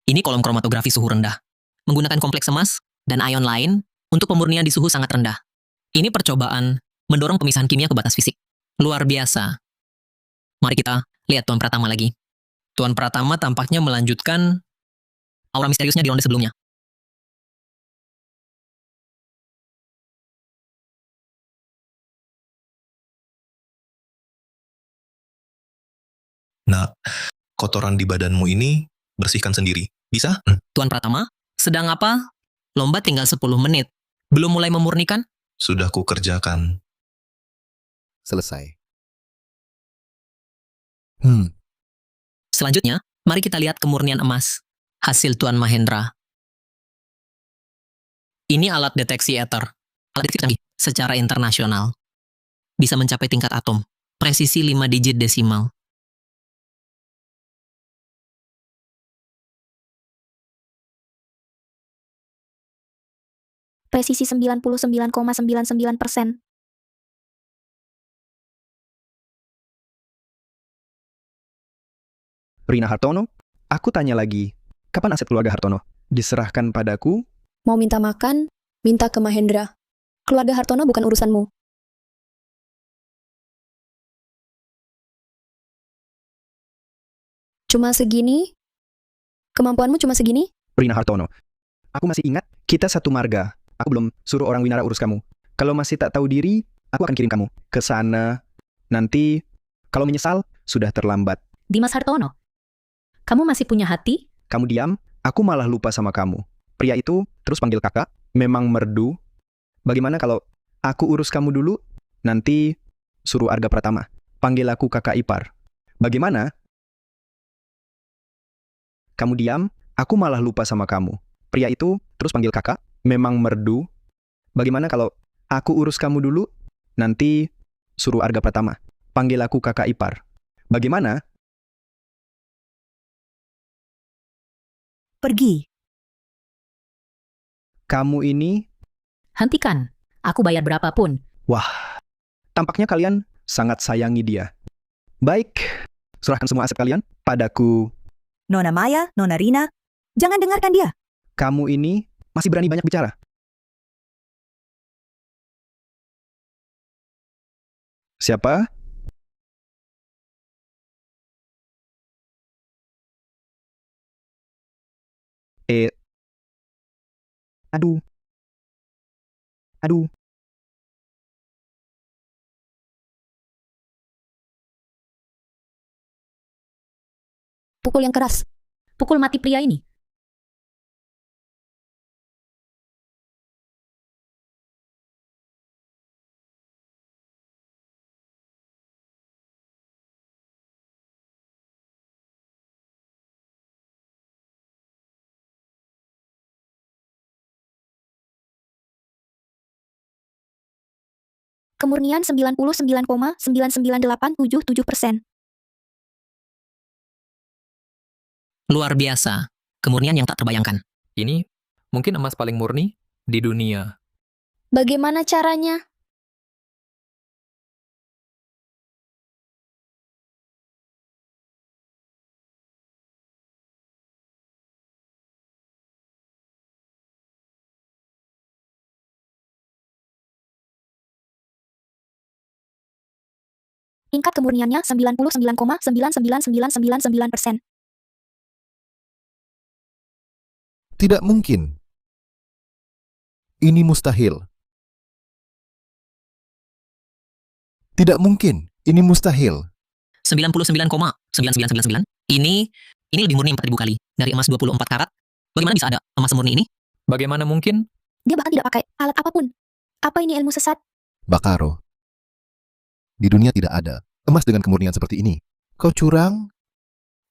Ini kolom kromatografi suhu rendah. Menggunakan kompleks emas dan ion lain untuk pemurnian di suhu sangat rendah. Ini percobaan mendorong pemisahan kimia ke batas fisik. Luar biasa. Mari kita lihat Tuan Pratama lagi. Tuan Pratama tampaknya melanjutkan aura misteriusnya di ronde sebelumnya. Nah, kotoran di badanmu ini bersihkan sendiri. Bisa? Tuan Pratama, sedang apa? Lomba tinggal 10 menit. Belum mulai memurnikan? Sudah kukerjakan. Selesai. Selanjutnya, mari kita lihat kemurnian emas. Hasil Tuan Mahendra. Ini alat deteksi ether. Alat deteksi canggih secara internasional. Bisa mencapai tingkat atom. Presisi 5 digit desimal. Presisi 99,99%. Rina Hartono, aku tanya lagi, kapan aset keluarga Hartono diserahkan padaku? Mau minta makan, minta ke Mahendra. Keluarga Hartono bukan urusanmu. Cuma segini? Kemampuanmu cuma segini? Rina Hartono, aku masih ingat kita satu marga. Aku belum suruh orang Winara urus kamu. Kalau masih tak tahu diri, aku akan kirim kamu ke sana. Nanti, kalau menyesal, sudah terlambat. Dimas Hartono, kamu masih punya hati? Kamu diam, aku malah lupa sama kamu. Pria itu terus panggil kakak, memang merdu. Bagaimana kalau aku urus kamu dulu, nanti suruh Arga Pratama, panggil aku kakak ipar. Bagaimana? Kamu diam, aku malah lupa sama kamu. Pria itu terus panggil kakak, memang merdu. Bagaimana kalau aku urus kamu dulu, nanti suruh Arga Pratama, panggil aku kakak ipar. Bagaimana? Pergi. Kamu ini, Hentikan. Aku bayar berapapun. wah, tampaknya kalian sangat sayangi dia. Baik, serahkan semua aset kalian padaku. Nona Maya, Nona Rina, jangan dengarkan dia. Kamu ini masih berani banyak bicara. Siapa? Aduh. Aduh. Pukul yang keras. Pukul mati pria ini. Kemurnian 99,99877%. Luar biasa. Kemurnian yang tak terbayangkan. Ini mungkin emas paling murni di dunia. Bagaimana caranya? Tingkat kemurniannya 99,99999%. Tidak mungkin. Ini mustahil. Tidak mungkin. Ini mustahil. 99,9999. Ini lebih murni 4.000 kali dari emas 24 karat. Bagaimana bisa ada emas semurni ini? Bagaimana mungkin? Dia bahkan tidak pakai alat apapun. Apa ini ilmu sesat? Bakaro. Di dunia tidak ada emas dengan kemurnian seperti ini. Kau curang?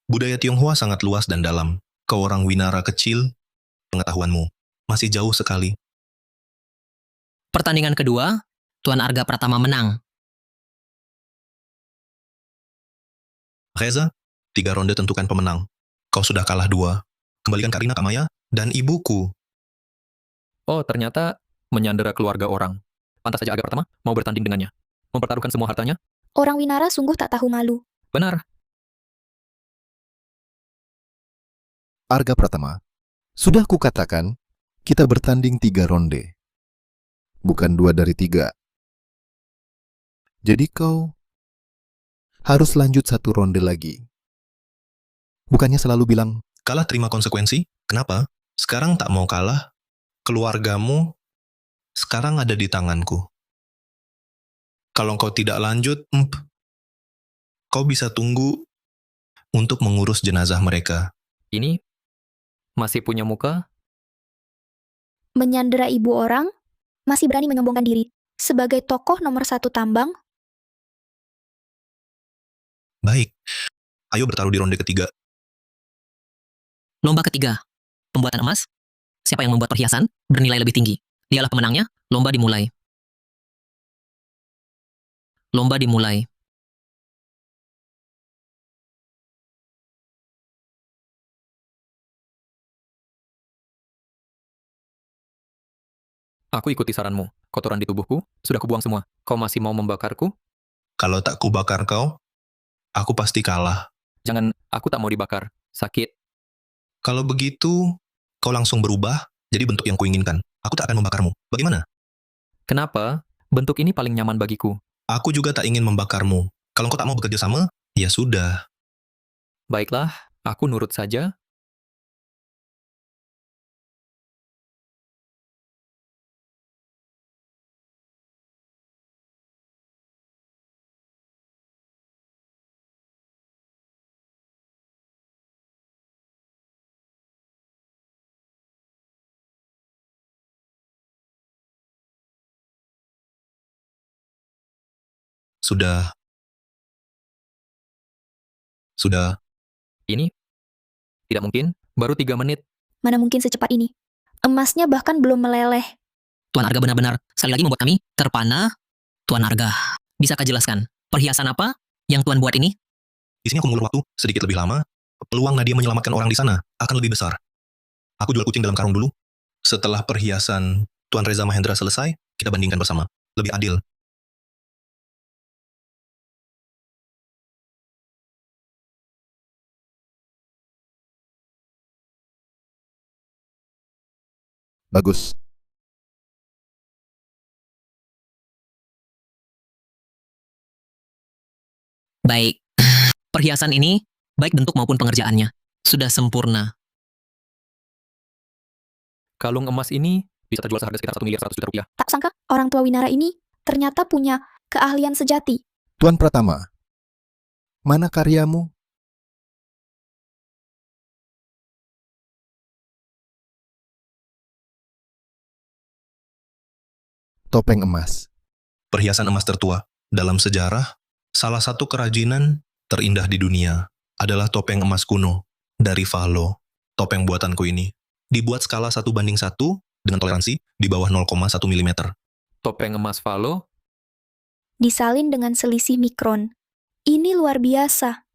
Budaya Tionghoa sangat luas dan dalam. Kau orang Winara kecil, pengetahuanmu masih jauh sekali. Pertandingan kedua, Tuan Arga Pratama menang. Reza, 3 ronde tentukan pemenang. Kau sudah kalah 2. Kembalikan Karina Kamaya dan ibuku. Oh, ternyata menyandera keluarga orang. Pantas saja Arga Pratama mau bertanding dengannya. Mempertaruhkan semua hartanya? Orang Winara sungguh tak tahu malu. Benar. Arga Pratama. Sudah kukatakan, kita bertanding 3 ronde. Bukan 2 dari 3. Jadi kau harus lanjut 1 ronde lagi. Bukannya selalu bilang, Kalah terima konsekuensi? Kenapa? Sekarang tak mau kalah? Keluargamu sekarang ada di tanganku. Kalau kau tidak lanjut, kau bisa tunggu untuk mengurus jenazah mereka. Ini masih punya muka? Menyandera ibu orang, masih berani menyombongkan diri. Sebagai tokoh nomor 1 tambang, Baik, ayo bertaruh di ronde ketiga. Lomba ketiga, pembuatan emas. Siapa yang membuat perhiasan bernilai lebih tinggi? Dialah pemenangnya. Lomba dimulai. Lomba dimulai. Aku ikuti saranmu. Kotoran di tubuhku sudah kubuang semua. Kau masih mau membakarku? Kalau tak kubakar kau, aku pasti kalah. Jangan, aku tak mau dibakar. Sakit. Kalau begitu, kau langsung berubah jadi bentuk yang kuinginkan. Aku tak akan membakarmu. Bagaimana? Kenapa? Bentuk ini paling nyaman bagiku. Aku juga tak ingin membakarmu. Kalau kau tak mau bekerja sama, ya sudah. Baiklah, aku nurut saja. Sudah. Ini? Tidak mungkin. Baru 3 menit. mana mungkin secepat ini. Emasnya bahkan belum meleleh. Tuan Arga benar-benar sekali lagi membuat kami terpana. Tuan Arga, bisakah jelaskan perhiasan apa yang Tuan buat ini? Di sini aku mengulur waktu sedikit lebih lama. Peluang Nadia menyelamatkan orang di sana akan lebih besar. Aku jual kucing dalam karung dulu. Setelah perhiasan Tuan Reza Mahendra selesai, kita bandingkan bersama. Lebih adil. bagus. Baik, perhiasan ini, baik bentuk maupun pengerjaannya, sudah sempurna. Kalung emas ini bisa terjual seharga sekitar 1.100.000.000 rupiah. Tak sangka orang tua Winara ini ternyata punya keahlian sejati. Tuan Pratama, mana karyamu? Topeng emas. Perhiasan emas tertua. Dalam sejarah, salah satu kerajinan terindah di dunia adalah topeng emas kuno dari Valo. Topeng buatanku ini dibuat skala 1:1 dengan toleransi di bawah 0,1 mm. Topeng emas Valo, Disalin dengan selisih mikron. Ini luar biasa.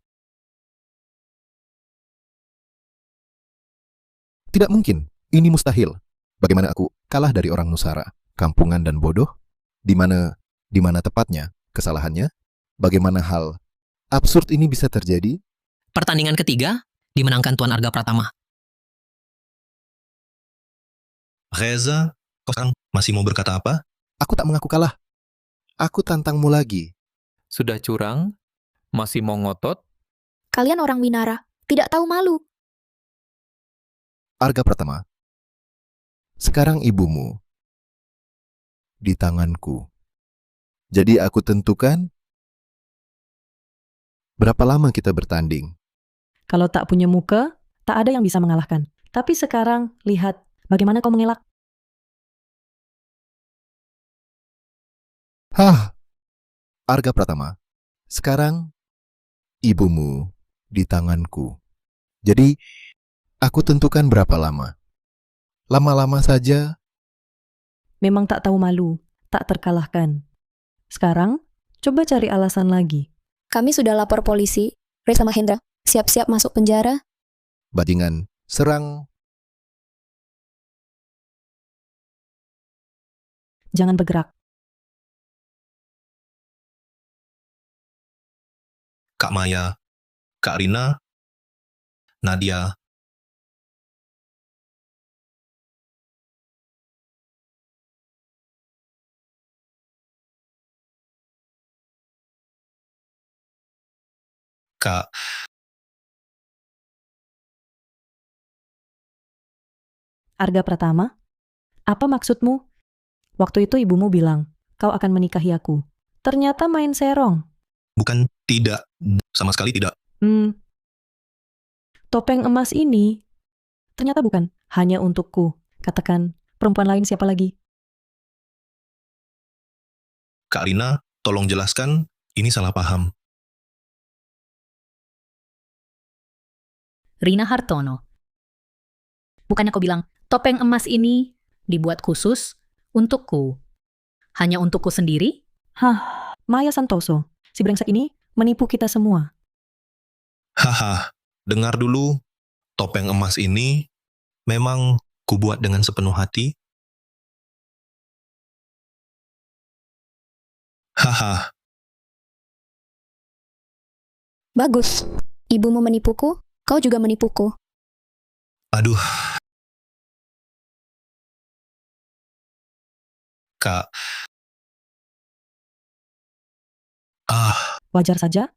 Tidak mungkin, ini mustahil. Bagaimana aku kalah dari orang Nusara, kampungan dan bodoh? Di mana tepatnya kesalahannya? Bagaimana hal absurd ini bisa terjadi? Pertandingan ketiga dimenangkan Tuan Arga Pratama. Reza, kau sekarang masih mau berkata apa? Aku tak mengaku kalah. Aku tantangmu lagi. sudah curang, masih mau ngotot, Kalian orang Winara, tidak tahu malu. Arga Pratama. Sekarang ibumu di tanganku. Jadi aku tentukan berapa lama kita bertanding. Kalau tak punya muka, tak ada yang bisa mengalahkan. Tapi sekarang, lihat bagaimana kau mengelak. Hah, Arga Pratama. Sekarang ibumu di tanganku. Jadi aku tentukan berapa lama. Lama-lama saja. Memang tak tahu malu, tak terkalahkan. Sekarang, coba cari alasan lagi. Kami sudah lapor polisi. Reza Mahendra, siap-siap masuk penjara. Bajingan, serang. Jangan bergerak. Kak Maya, Kak Rina, Nadia, Kak, Arga Pratama, apa maksudmu? Waktu itu ibumu bilang, kau akan menikahi aku. Ternyata main serong. bukan tidak, sama sekali tidak. Topeng emas ini ternyata bukan hanya untukku. Katakan, perempuan lain siapa lagi? Kak Rina, tolong jelaskan, ini salah paham. Rina Hartono. Bukannya kau bilang, topeng emas ini dibuat khusus untukku. Hanya untukku sendiri? Hah, Maya Santoso. Si brengsek ini menipu kita semua. Haha, dengar dulu, topeng emas ini memang kubuat dengan sepenuh hati. Haha, Bagus. Ibumu menipuku, kau juga menipuku. aduh. Kak. Wajar saja